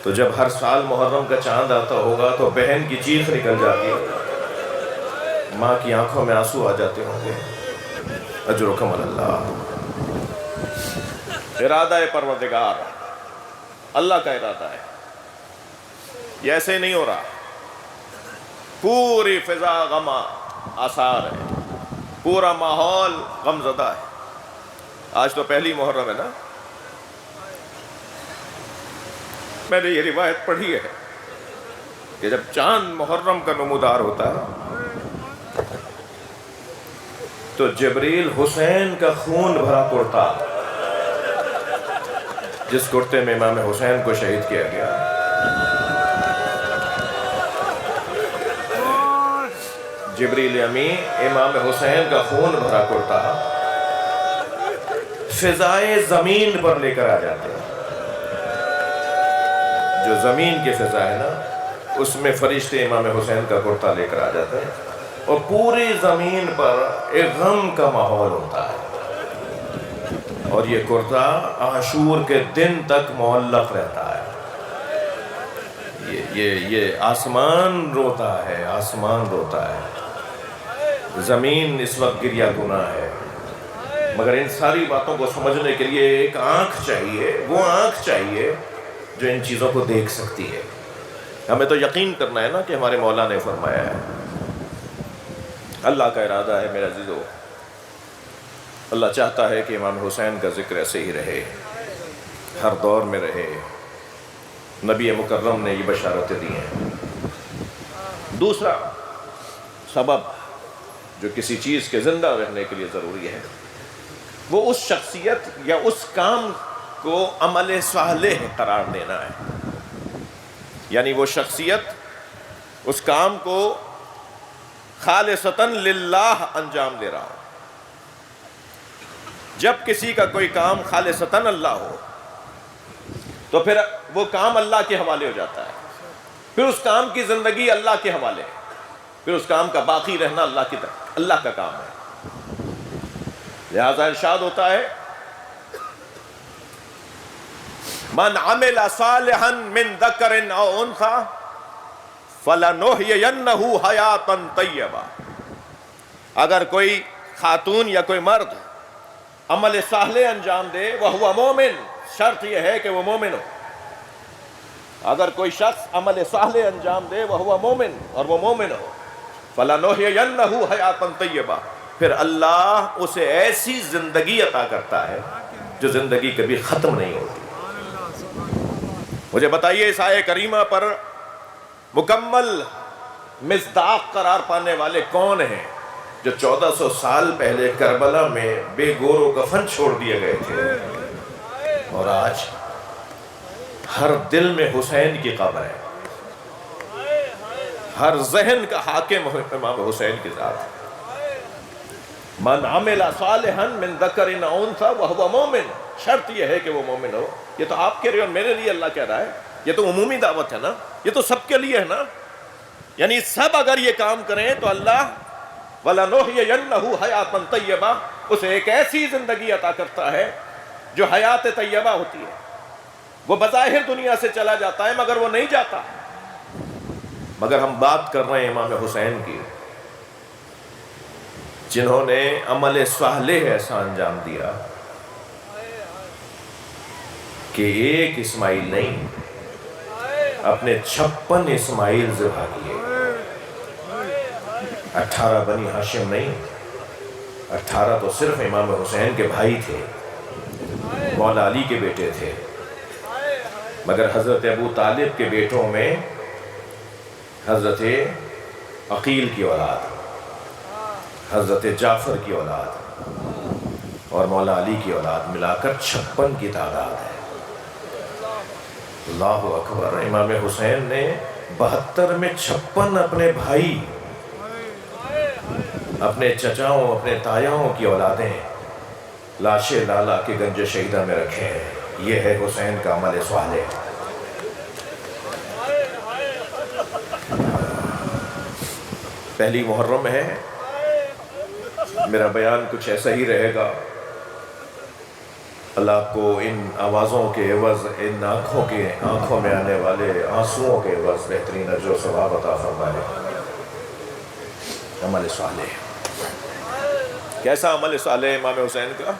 تو جب ہر سال محرم کا چاند آتا ہوگا تو بہن کی چیخ نکل جاتی ہے، ماں کی آنکھوں میں آنسو آ جاتے ہوں گے۔ اجرکم اللہ، ارادہ پروردگار، اللہ کا ارادہ ہے، یہ ایسے نہیں ہو رہا۔ پوری فضا غم آثار ہے، پورا ماحول غم زدہ ہے۔ آج تو پہلی محرم ہے نا، میں نے یہ روایت پڑھی ہے کہ جب چاند محرم کا نمودار ہوتا ہے تو جبریل حسین کا خون بھرا کرتا، جس کرتے میں امام حسین کو شہید کیا گیا، جبریل امین امام حسین کا خون بھرا کرتا فضائے زمین پر لے کر آ جاتے ہیں۔ جو زمین کی فضا ہے نا اس میں فرشتے امام حسین کا کرتا لے کر آ جاتے ہیں، اور پوری زمین پر ایک غم کا ماحول ہوتا ہے، اور یہ کرتا عاشور کے دن تک معلق رہتا ہے۔ یہ آسمان روتا ہے، آسمان روتا ہے، زمین اس وقت گریہ گناہ ہے، مگر ان ساری باتوں کو سمجھنے کے لیے ایک آنکھ چاہیے، وہ آنکھ چاہیے جو ان چیزوں کو دیکھ سکتی ہے۔ ہمیں تو یقین کرنا ہے نا کہ ہمارے مولا نے فرمایا ہے، اللہ کا ارادہ ہے میرے عزیزو، اللہ چاہتا ہے کہ امام حسین کا ذکر ایسے ہی رہے، ہر دور میں رہے۔ نبی مکرم نے یہ بشارتیں دی ہیں۔ دوسرا سبب جو کسی چیز کے زندہ رہنے کے لیے ضروری ہے وہ اس شخصیت یا اس کام کو عمل صالح قرار دینا ہے، یعنی وہ شخصیت اس کام کو خالصتاً للہ انجام دے رہا ہو۔ جب کسی کا کوئی کام خالصتاً اللہ ہو تو پھر وہ کام اللہ کے حوالے ہو جاتا ہے، پھر اس کام کی زندگی اللہ کے حوالے ہے، پھر اس کام کا باقی رہنا اللہ کا کام ہے۔ لہذا ارشاد ہوتا ہے من عمل صالحا من ذکر او انثی فلنحیینہ حیاتا طیبہ، اگر کوئی خاتون یا کوئی مرد عمل صالح انجام دے وہو مومن، شرط یہ ہے کہ وہ مومن ہو۔ اگر کوئی شخص عمل صالح انجام دے وہو مومن، اور وہ مومن ہو، فلنحیینہ حیاتا طیبہ، پھر اللہ اسے ایسی زندگی عطا کرتا ہے جو زندگی کبھی ختم نہیں ہوتی۔ مجھے بتائیے اس آیہ کریمہ پر مکمل مصداق قرار پانے والے کون ہیں جو 1400 سال پہلے کربلا میں بے گور و کفن چھوڑ دیے گئے تھے، اور آج ہر دل میں حسین کی قبر ہے، ہر ذہن کا حاکم امام حسین کے ذات۔ من عمل صالحا من ذکر او انثی وہو مومن، شرط یہ ہے کہ وہ مومن ہو۔ یہ تو آپ کے لیے اور میرے لیے اللہ کہہ رہا ہے، یہ تو عمومی دعوت ہے نا، یہ تو سب کے لیے ہے نا، یعنی سب اگر یہ کام کریں تو اللہ وَلَنُحْيِيَنَّهُ حَيَاةً طَيِّبَةً اسے ایک ایسی زندگی عطا کرتا ہے جو حیات طیبہ ہوتی ہے۔ وہ بظاہر دنیا سے چلا جاتا ہے مگر وہ نہیں جاتا۔ مگر ہم بات کر رہے ہیں امام حسین کی، جنہوں نے عمل صالح ایسا انجام دیا کہ ایک اسماعیل نہیں، اپنے 56 اسماعیل ذبح کیے، 18 بنی ہاشم نہیں، 18 تو صرف امام حسین کے بھائی تھے، مولا علی کے بیٹے تھے، مگر حضرت ابو طالب کے بیٹوں میں حضرت عقیل کی اولاد، حضرت جعفر کی اولاد اور مولا علی کی اولاد ملا کر 56 کی تعداد ہے۔ اللہ اکبر۔ امام حسین نے 72 میں 56 اپنے بھائی، اپنے چچاؤں، اپنے تایاؤں کی اولادیں لاش لالا کے گنج شہیدہ میں رکھے ہیں۔ یہ ہے حسین کا عمل صالح۔ پہلی محرم ہے، میرا بیان کچھ ایسا ہی رہے گا۔ اللہ آپ کو ان آوازوں کے عوض، ان آنکھوں میں آنے والے آنسوؤں کے عوض بہترین اجر و ثواب عطا فرمائے۔ عمل صالح، کیسا عمل صالح امام حسین کا؟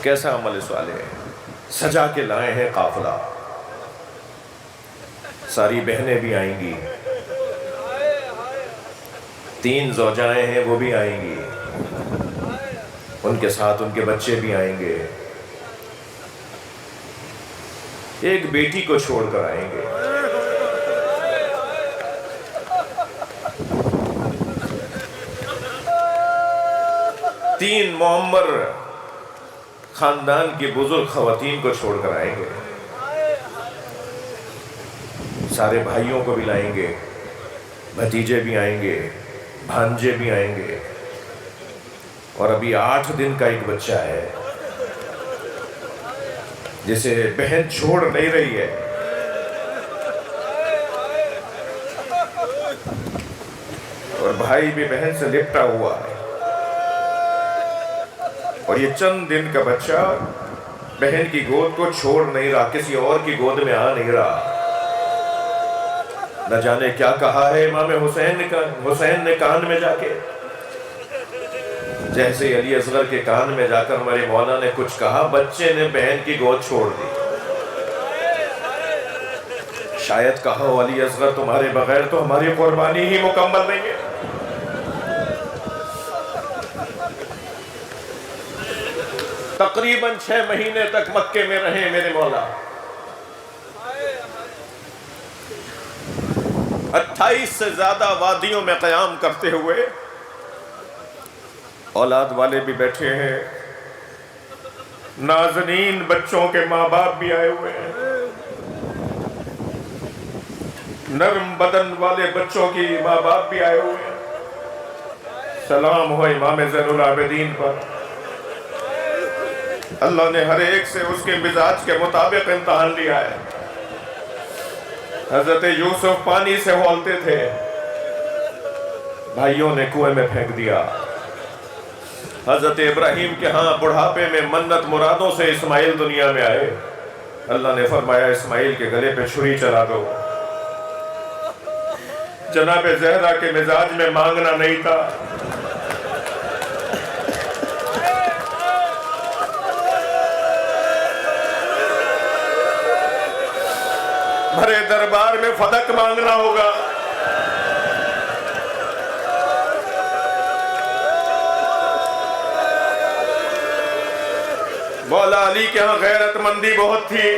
کیسا عمل صالح ہے؟ سجا کے لائے ہیں قافلہ، ساری بہنیں بھی آئیں گی، 3 زوجائیں ہیں وہ بھی آئیں گی، ان کے ساتھ ان کے بچے بھی آئیں گے، ایک بیٹی کو چھوڑ کر آئیں گے۔ تین معمر خاندان کی بزرگ خواتین کو چھوڑ کر آئیں گے، سارے بھائیوں کو بھی لائیں گے، بھتیجے بھی آئیں گے، بھانجے بھی آئیں گے، اور ابھی 8 دن کا ایک بچہ ہے جسے بہن چھوڑ نہیں رہی ہے، اور بھائی بھی بہن سے لپٹا ہوا ہے، اور یہ چند دن کا بچہ بہن کی گود کو چھوڑ نہیں رہا، کسی اور کی گود میں آ نہیں رہا۔ نہ جانے کیا کہا ہے امام حسین نے کان میں جا کے، جیسے علی اصغر کے کان میں جا کر ہمارے مولا نے کچھ کہا، بچے نے بہن کی گود چھوڑ دی۔ شاید کہا ہو علی اصغر تمہارے بغیر تو ہماری قربانی ہی مکمل نہیں ہے۔ تقریباً 6 مہینے تک مکے میں رہے میرے مولا، 28 سے زیادہ وادیوں میں قیام کرتے ہوئے، اولاد والے بھی بیٹھے ہیں، نازنین بچوں کے ماں باپ بھی آئے ہوئے ہیں، نرم بدن والے بچوں کی ماں باپ بھی آئے ہوئے ہیں۔ سلام ہو امام زین العابدین پر، اللہ نے ہر ایک سے اس کے مزاج کے مطابق امتحان لیا ہے۔ حضرت یوسف پانی سے ہولتے تھے، بھائیوں نے کنویں میں پھینک دیا۔ حضرت ابراہیم کے ہاں بڑھاپے میں منت مرادوں سے اسماعیل دنیا میں آئے، اللہ نے فرمایا اسماعیل کے گلے پہ چھری چلا دو۔ جناب زہرا کے مزاج میں مانگنا نہیں تھا، بھرے دربار میں فدق مانگنا ہوگا۔ مولا علی کے ہاں غیرت مندی بہت تھی،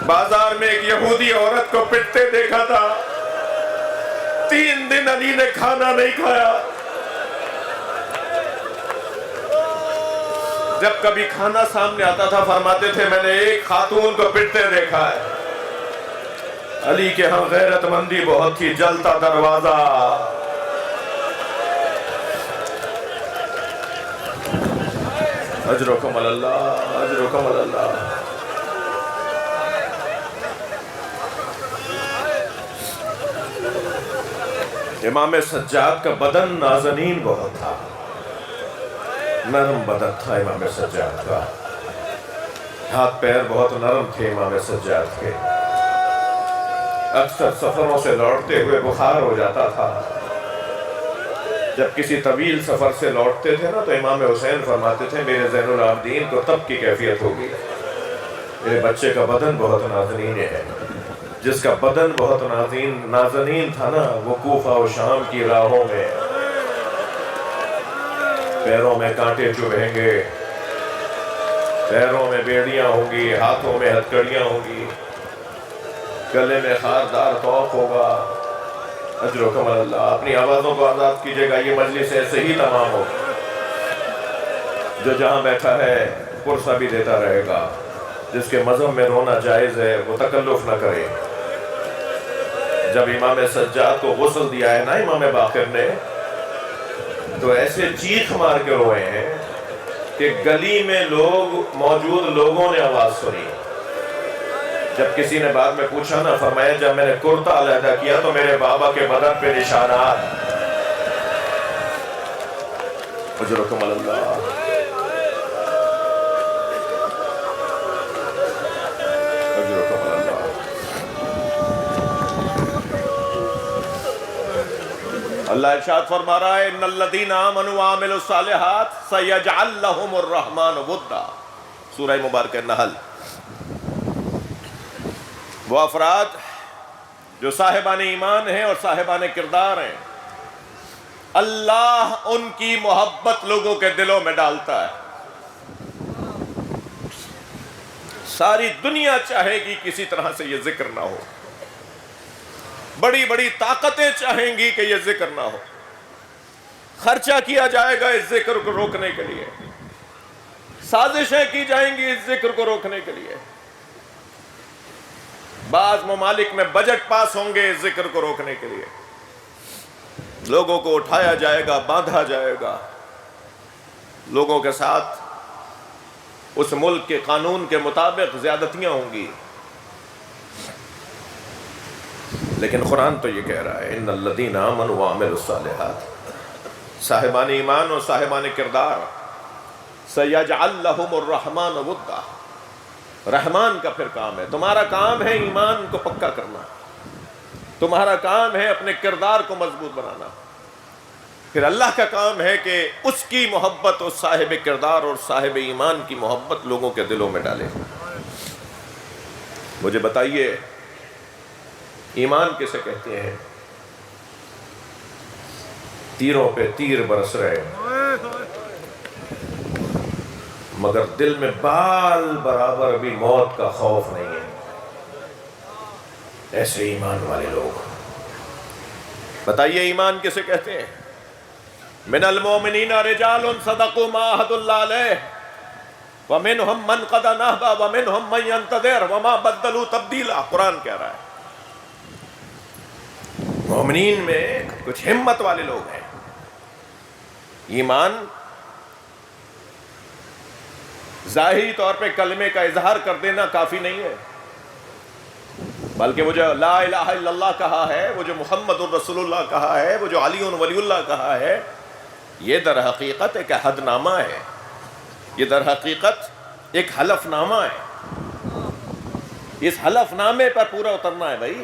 بازار میں ایک یہودی عورت کو پٹتے دیکھا تھا، 3 دن علی نے کھانا نہیں کھایا، جب کبھی کھانا سامنے آتا تھا فرماتے تھے میں نے ایک خاتون کو پٹتے دیکھا ہے، علی کے ہاں غیرت مندی بہت تھی، جلتا دروازہ۔ اجرکم اللہ، اجرکم اللہ۔ امام سجاد کا بدن نازنین بہت تھا، نرم بدن تھا امام سجاد کا، ہاتھ پیر بہت نرم تھے امام سجاد کے۔ اکثر سفروں سے لوٹتے ہوئے بخار ہو جاتا تھا۔ جب کسی طویل سفر سے لوٹتے تھے نا تو امام حسین فرماتے تھے میرے زین العابدین کو تب کی کیفیت ہوگی، میرے بچے کا بدن بہت نازنین ہے۔ جس کا بدن بہت نازنین تھا نا، وہ کوفہ و شام کی راہوں میں پیروں میں کانٹے چبھیں گے، پیروں میں بیڑیاں ہوں گی، ہاتھوں میں ہتھکڑیاں ہوں گی، گلے میں خاردار طوق ہوگا۔ اجرکم اللہ۔ اپنی آوازوں کو آزاد کیجئے گا، یہ مجلس ایسے ہی تمام ہوگی۔ جو جہاں بیٹھا ہے پرسہ بھی دیتا رہے گا، جس کے مذہب میں رونا جائز ہے وہ تکلف نہ کرے۔ جب امام سجاد کو غسل دیا ہے نا امام باقر نے، تو ایسے چیخ مار کے روئے ہیں کہ گلی میں موجود لوگوں نے آواز سنی۔ جب کسی نے بعد میں پوچھا نا، فرمایا جب میں نے کرتا علیحدہ کیا تو میرے بابا کے بدن پہ نشانات۔ اجرکم اللہ۔ اجرکم اللہ۔ اللہ ارشاد فرما رہا ہے ان الذین آمنوا وعملوا الصالحات سیجعل لهم الرحمن ودا، سورہ مبارکہ نحل۔ وہ افراد جو صاحبان ایمان ہیں اور صاحبان کردار ہیں، اللہ ان کی محبت لوگوں کے دلوں میں ڈالتا ہے۔ ساری دنیا چاہے گی کسی طرح سے یہ ذکر نہ ہو، بڑی بڑی طاقتیں چاہیں گی کہ یہ ذکر نہ ہو، خرچہ کیا جائے گا اس ذکر کو روکنے کے لیے، سازشیں کی جائیں گی اس ذکر کو روکنے کے لیے، بعض ممالک میں بجٹ پاس ہوں گے اس ذکر کو روکنے کے لیے، لوگوں کو اٹھایا جائے گا، باندھا جائے گا، لوگوں کے ساتھ اس ملک کے قانون کے مطابق زیادتیاں ہوں گی۔ لیکن قرآن تو یہ کہہ رہا ہے ان الذین آمنوا وعملوا الصالحات، صاحبان ایمان اور صاحبان کردار، سیجعل لهم الرحمن ودا، رحمان کا پھر کام ہے۔ تمہارا کام ہے ایمان کو پکا کرنا، تمہارا کام ہے اپنے کردار کو مضبوط بنانا، پھر اللہ کا کام ہے کہ اس کی محبت اور صاحب کردار اور صاحب ایمان کی محبت لوگوں کے دلوں میں ڈالے۔ مجھے بتائیے ایمان کسے کہتے ہیں؟ تیروں پہ تیر برس رہے مگر دل میں بال برابر بھی موت کا خوف نہیں ہے، ایسے ایمان والے لوگ۔ بتائیے ایمان کسے کہتے ہیں؟ من المؤمنین رجال صدقوا ما عاهدوا اللہ علیہ ومنہم من قضى نحبہ ومنہم من ينتظر وما بدلوا تبدیلا، قرآن کہہ رہا ہے۔ مومنین میں کچھ ہمت والے لوگ ہیں۔ ایمان ظاہری طور پہ کلمے کا اظہار کر دینا کافی نہیں ہے، بلکہ وہ جو لا الہ الا اللہ کہا ہے، وہ جو محمد الرسول اللہ کہا ہے، وہ جو علی ولی اللہ کہا ہے، یہ در حقیقت ایک عہد نامہ ہے، یہ در حقیقت ایک حلف نامہ ہے۔ اس حلف نامے پر پورا اترنا ہے بھائی۔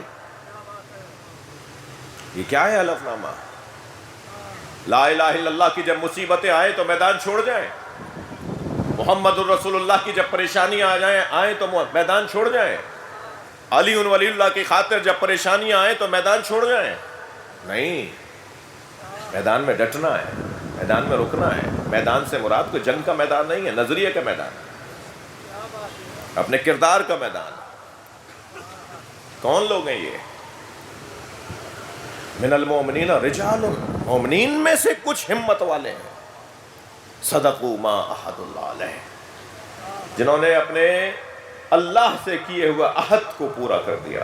یہ کیا ہے حلف نامہ؟ لا الہ الا اللہ کی جب مصیبتیں آئیں تو میدان چھوڑ جائیں، محمد الرسول اللہ کی جب پریشانیاں آئیں تو میدان چھوڑ جائیں، علی ولی اللہ کی خاطر جب پریشانیاں آئیں تو میدان چھوڑ جائیں؟ نہیں، میدان میں ڈٹنا ہے، میدان میں رکنا ہے۔ میدان سے مراد کوئی جنگ کا میدان نہیں ہے، نظریے کا میدان ہے، اپنے کردار کا میدان۔ کون لوگ ہیں یہ؟ من المؤمنین رجال، مومنین میں سے کچھ ہمت والے ہیں، صدقوا ما عہد اللہ علیہ، جنہوں نے اپنے اللہ سے کیے ہوئے عہد کو پورا کر دیا.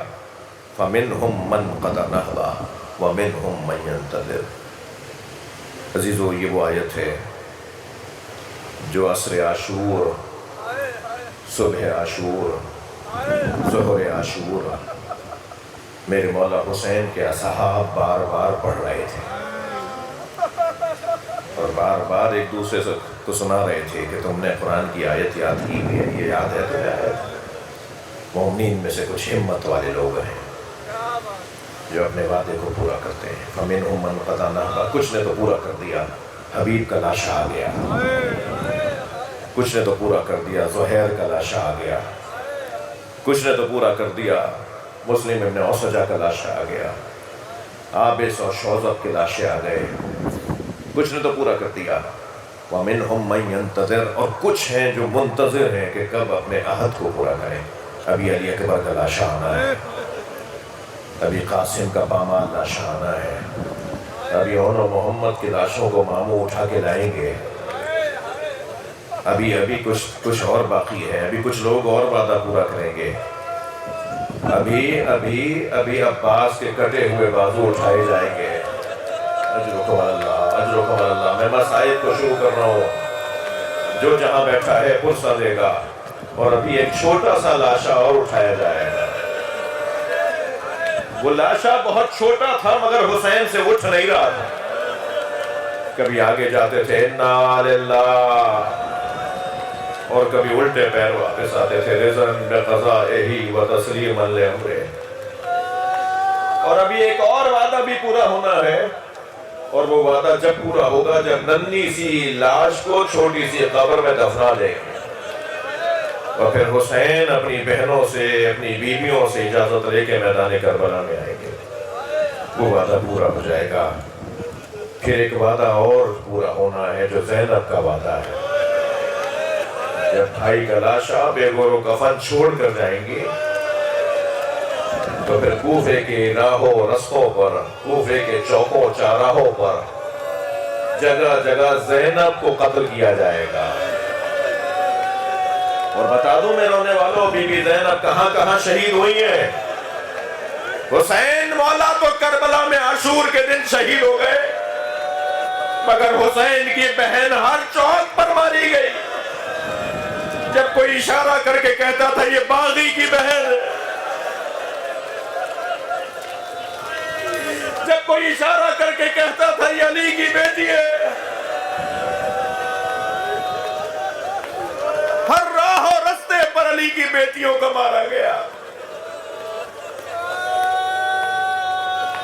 فَمِنْهُمْ مَنْ قَضَى نَحْبَهُ وَمِنْهُمْ مَنْ يَنْتَظِرُ. عزیزو، یہ وہ آیت ہے جو عصر عاشور، صبح عاشور، ظہر عاشور میرے مولا حسین کے اصحاب بار بار پڑھ رہے تھے اور بار بار ایک دوسرے کو سنا رہے تھے کہ تم نے قرآن کی آیت یاد کی ہے، یہ یاد ہے تمہیں آیت. مومنین میں سے کچھ ہمت والے لوگ ہیں جو اپنے وعدے کو پورا کرتے ہیں. فَمِنْهُمْ مَنْ قَضَى نَحْبَهُ، کچھ نے تو پورا کر دیا، حبیب کا لاشا آ گیا. کچھ نے تو پورا کر دیا، زہیر کا لاشا آ گیا. کچھ نے تو پورا کر دیا، مسلم ابن اوسجہ کا لاشا آ گیا. عابس اور شوذب کے لاشے آ گئے. کچھ نے تو پورا کر دیا. وَمِنْهُمْ مَنْ يَنْتَظِرُ، اور کچھ ہیں جو منتظر ہیں کہ کب اپنے عہد کو پورا کریں. ابھی علی اکبر کا لاشا آنا ہے، ابھی قاسم کا پامال لاشا آنا ہے، ابھی عمر و محمد کی لاشوں کو ماموں اٹھا کے لائیں گے. ابھی کچھ اور باقی ہے، ابھی کچھ لوگ اور وعدہ پورا کریں گے. ابھی عباس کے کٹے ہوئے بازو اٹھائے جائیں گے. اجرکم اللہ، اجرکم اللہ. میں مسائل کو شروع کر رہا ہوں، جو جہاں بیٹھا ہے پرسہ دے گا. اور ابھی ایک چھوٹا سا لاشا اور اٹھایا جائے گا. وہ لاشا بہت چھوٹا تھا مگر حسین سے اٹھ نہیں رہا تھا. کبھی آگے جاتے تھے اِنَّا لِلَّهِ، اور کبھی الٹے پیر واپس آتے تھے رِضًا بِقَضَائِهِ وَتَسْلِيمًا لِأَمْرِهِ. اور ابھی ایک اور وعدہ بھی پورا ہونا ہے، اور وہ وعدہ جب پورا ہوگا جب ننھی سی لاش کو چھوٹی سی قبر میں دفنا دیں گے، اور پھر حسین اپنی بہنوں سے، اپنی بیویوں سے اجازت لے کے میدان کربلا میں آئیں گے. وہ وعدہ پورا ہو جائے گا. پھر ایک وعدہ اور پورا ہونا ہے جو زینب کا وعدہ ہے. جب بھائی کا لاشا بے گور و کفن چھوڑ کر جائیں گے تو پھر کوفے کے راہوں رستوں پر، کوفے کے چوکوں چاراہوں پر جگہ جگہ زینب کو قتل کیا جائے گا. اور بتا دوں میں رونے والوں، بی بی زینب کہاں کہاں شہید ہوئی ہیں. حسین مولا تو کربلا میں عاشور کے دن شہید ہو گئے، مگر حسین کی بہن ہر چوک پر ماری گئی. جب کوئی اشارہ کر کے کہتا تھا یہ باغی کی بہن، جب کوئی اشارہ کر کے کہتا تھا یہ علی کی بیٹی ہے، ہر راہ و رستے پر علی کی بیٹیوں کو مارا گیا.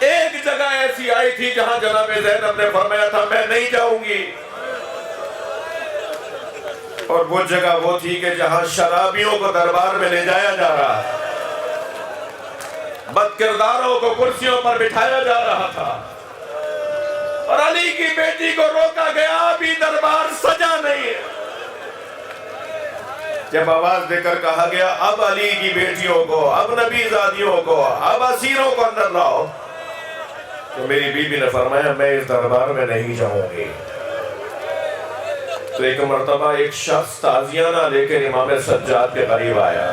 ایک جگہ ایسی آئی تھی جہاں جناب زینب نے فرمایا تھا میں نہیں جاؤں گی، اور وہ جگہ وہ تھی کہ جہاں شرابیوں کو دربار میں لے جایا جا رہا تھا، بد کرداروں کو کرسیوں پر بٹھایا جا رہا تھا، اور علی کی بیٹی کو روکا گیا ابھی دربار سجا نہیں ہے. جب آواز دے کر کہا گیا اب علی کی بیٹیوں کو، اب نبی زادیوں کو، اب اسیروں کو اندر لاؤ، تو میری بیوی نے فرمایا میں اس دربار میں نہیں جاؤں گی. تو ایک مرتبہ ایک شخص تعزیانہ لے کر امام سجاد کے قریب آیا،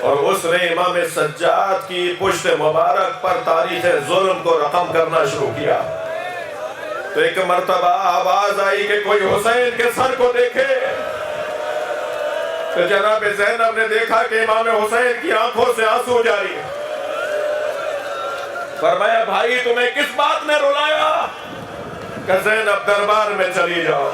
اور اس نے امام سجاد کی پشت مبارک پر تاریخ ظلم کو رقم کرنا شروع کیا. تو ایک مرتبہ آواز آئی کہ کوئی حسین کے سر کو دیکھے. تو جناب زینب نے دیکھا کہ امام حسین کی آنکھوں سے آنسو جاری ہے. فرمایا بھائی تمہیں کس بات نے رلایا؟ کہ زینب دربار میں چلی جاؤ.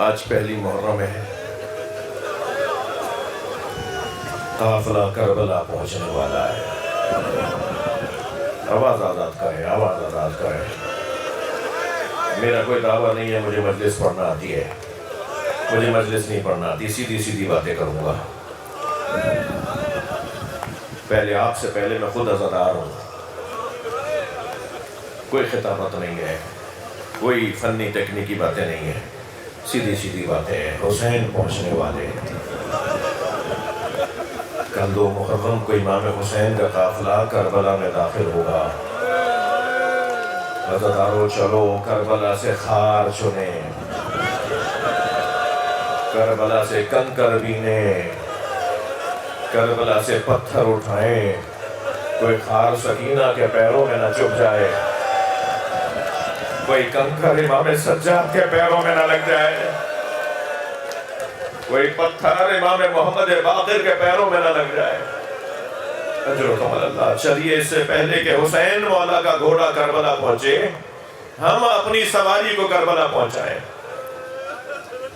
آج پہلی محرم ہے، قافلہ کربلا پہنچنے والا ہے. آواز آزاد کریں، آواز آزاد کریں. میرا کوئی دعویٰ نہیں ہے مجھے مجلس پڑھنا آتی ہے، مجھے مجلس نہیں پڑھنا آتی، سیدھی سیدھی باتیں کروں گا. پہلے آپ سے پہلے میں خود عزادار ہوں. کوئی خطابت نہیں ہے، کوئی فنی تکنیکی باتیں نہیں ہیں. سیدھی سیدھی باتیں ہیں، حسین پہنچنے والے ہیں۔ کل 2 محرم کو امام حسین کا قافلہ کربلا میں داخل ہوگا۔ عزادارو چلو کربلا سے خار چنیں، کربلا سے کنکر بینیں، کربلا سے پتھر اٹھائیں، کوئی خار سکینہ کے پیروں میں نہ چپ جائے، کوئی کنکر امام سجاد کے پیروں میں نہ لگ جائے، کوئی پتھر امام محمد باقر کے پیروں میں نہ لگ جائے۔ اجرکم اللہ۔ چلیے اس سے پہلے کہ حسین مولا کا گھوڑا کربلا پہنچے، ہم اپنی سواری کو کربلا پہنچائیں۔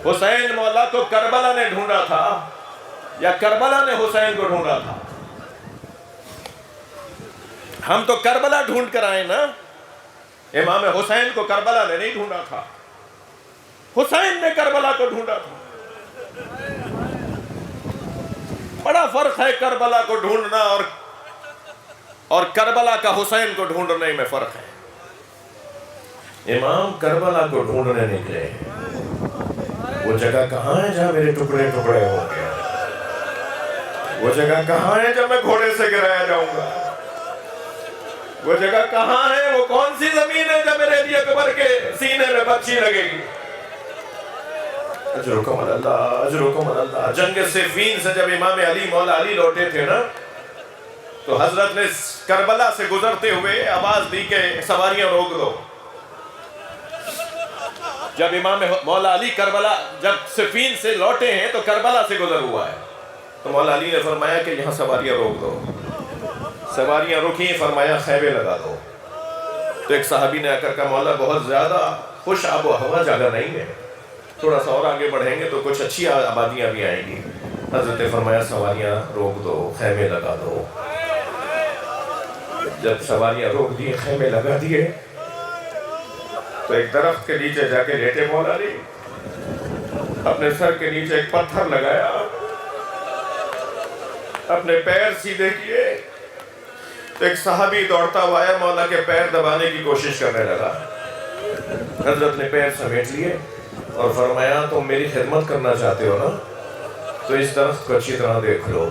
حسین مولا کو کربلا نے ڈھونڈا تھا یا کربلا نے حسین کو ڈھونڈا تھا؟ ہم تو کربلا ڈھونڈ کر آئے نا، امام حسین کو کربلا نے نہیں ڈھونڈا تھا، حسین نے کربلا کو ڈھونڈا تھا۔ بڑا فرق ہے کربلا کو ڈھونڈنا اور کربلا کا حسین کو ڈھونڈنے میں فرق ہے۔ امام کربلا کو ڈھونڈنے نکلے، وہ جگہ کہاں ہے جہاں میرے ٹکڑے ٹکڑے ہوں گے؟ وہ جگہ کہاں ہے جب میں گھوڑے سے گرایا جاؤں گا؟ وہ جگہ کہاں ہے؟ وہ کون سی زمین ہے جب میرے لیے قبر کے سینے میں بچی لگے گی؟ اجرکم اللہ، اجرکم اللہ۔ جنگ صفین سے جب امام علی مولا علی لوٹے تھے نا، تو حضرت نے کربلا سے گزرتے ہوئے آواز دی کہ سواریاں روک دو۔ جب امام مولا علی کربلا جب صفین سے لوٹے ہیں تو کربلا سے گزر ہوا ہے، تو مولا علی نے فرمایا کہ یہاں سواریاں روک دو۔ سواریاں رکیں، فرمایا خیمے لگا دو۔ تو ایک صحابی نے آ کر کہا مولا بہت زیادہ خوش آب و ہوا جگہ نہیں ہے، تھوڑا سا اور آگے بڑھیں گے تو کچھ اچھی آبادیاں بھی آئیں گی۔ حضرت نے فرمایا سواریاں روک دو، خیمے لگا دو۔ جب سواریاں روک دیے، خیمے لگا دیے، تو ایک درخت کے نیچے جا کے لیٹے مولا علی، اپنے سر کے نیچے ایک پتھر لگایا، اپنے پیر سیدھے کیے، تو ایک صحابی دوڑتا ہوا آیا، مولا کے پیر دبانے کی کوشش کرنے لگا۔ حضرت نے پیر سمیٹ لیے اور فرمایا تم میری خدمت کرنا چاہتے ہو نا، تو اس درخت کو اچھی طرح دیکھ لو۔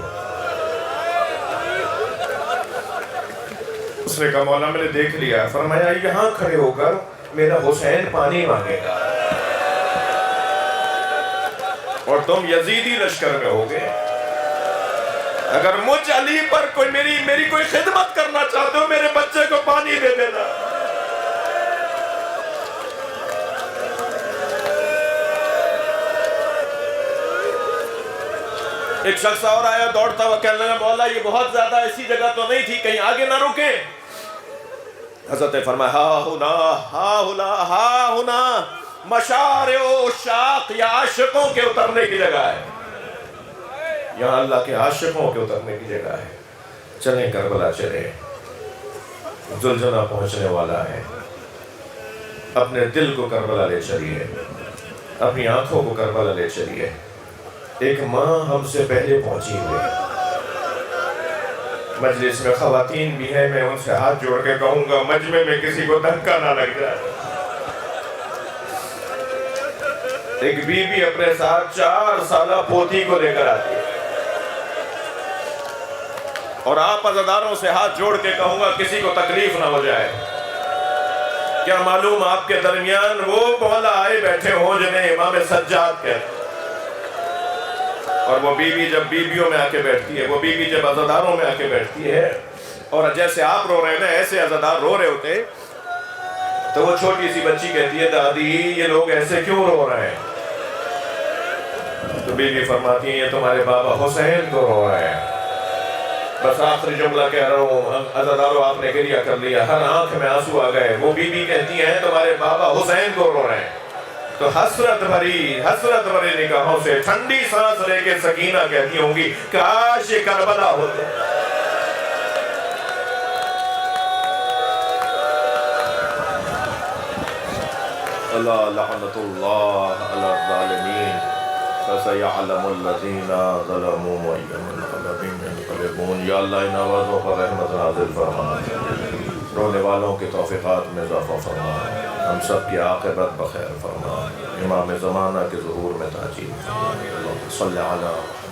اس نے کہا مولا میں نے دیکھ لیا۔ فرمایا یہاں کھڑے ہو کر میرا حسین پانی مانگے گا اور تم یزیدی لشکر میں ہوگے، اگر مجھ علی پر کوئی میری کوئی خدمت کرنا چاہتے ہو، میرے بچے کو پانی دے دینا۔ ایک شخص اور آیا دوڑتا ہوا، کہنے لگا مولا یہ بہت زیادہ ایسی جگہ تو نہیں تھی، کہیں آگے نہ رکیں؟ حضرت نے فرمایا ہا ہنا ہا ہنا ہا ہنا مشارع عشاق، یا عاشقوں کے اترنے کی جگہ ہے، یہاں اللہ کے عاشقوں کے اترنے کی جگہ ہے۔ چلیں کربلا چلیں، زلزلہ پہنچنے والا ہے، اپنے دل کو کربلا لے چلیے، اپنی آنکھوں کو کربلا لے چلیے۔ ایک ماں ہم سے پہلے پہنچی ہوئی، مجلس میں خواتین بھی ہیں، میں ان سے ہاتھ جوڑ کے کہوں گا مجمع میں کسی کو دھکا نہ لگ جائے۔ ایک بیوی اپنے ساتھ 4 سالہ پوتی کو لے کر آتی ہے، اور آپ عزاداروں سے ہاتھ جوڑ کے کہوں گا کسی کو تکلیف نہ ہو جائے۔ کیا معلوم آپ کے درمیان وہ مولا آئے بیٹھے ہوں جنہیں امام سجاد کہتے ہیں، اور وہ بیوی جب بیویوں میں آ کے بیٹھتی ہے، وہ بیوی جب عزاداروں میں آ کے بیٹھتی ہے، اور جیسے آپ رو رہے ہیں نا ایسے عزادار رو رہے ہوتے، تو وہ چھوٹی سی بچی کہتی ہے دادی یہ لوگ ایسے کیوں رو رہے ہیں؟ تو بیوی فرماتی ہے یہ تمہارے بابا حسین کو رو رہے ہیں۔ بس آخری جملہ کہہ رہا ہوں، عزاداروں آپ نے گریہ کر لیا، ہر آنکھ میں آنسو آ گئے۔ وہ بیوی کہتی ہیں تمہارے بابا حسین کو رو رہے ہیں۔ تو حسرت بھری نگاہوں سے ٹھنڈی سانس لے کے سکینہ کہتی ہوں گی کاش یہ کربلا ہوتے۔ اللہ لعنت اللہ علی الظالمین، فسیعلم الذین ظلموا أَيَّ منقلب ينقلبون۔ یا اللہ ان آوازوں پر رحمت نازل فرما، رونے والوں کی توفیقات میں اضافہ فرما، ہم سب کی عاقبت بخیر فرما۔ امام زمانہ کے ظہور میں تاجیل فرمائے۔ اللہم صلی علی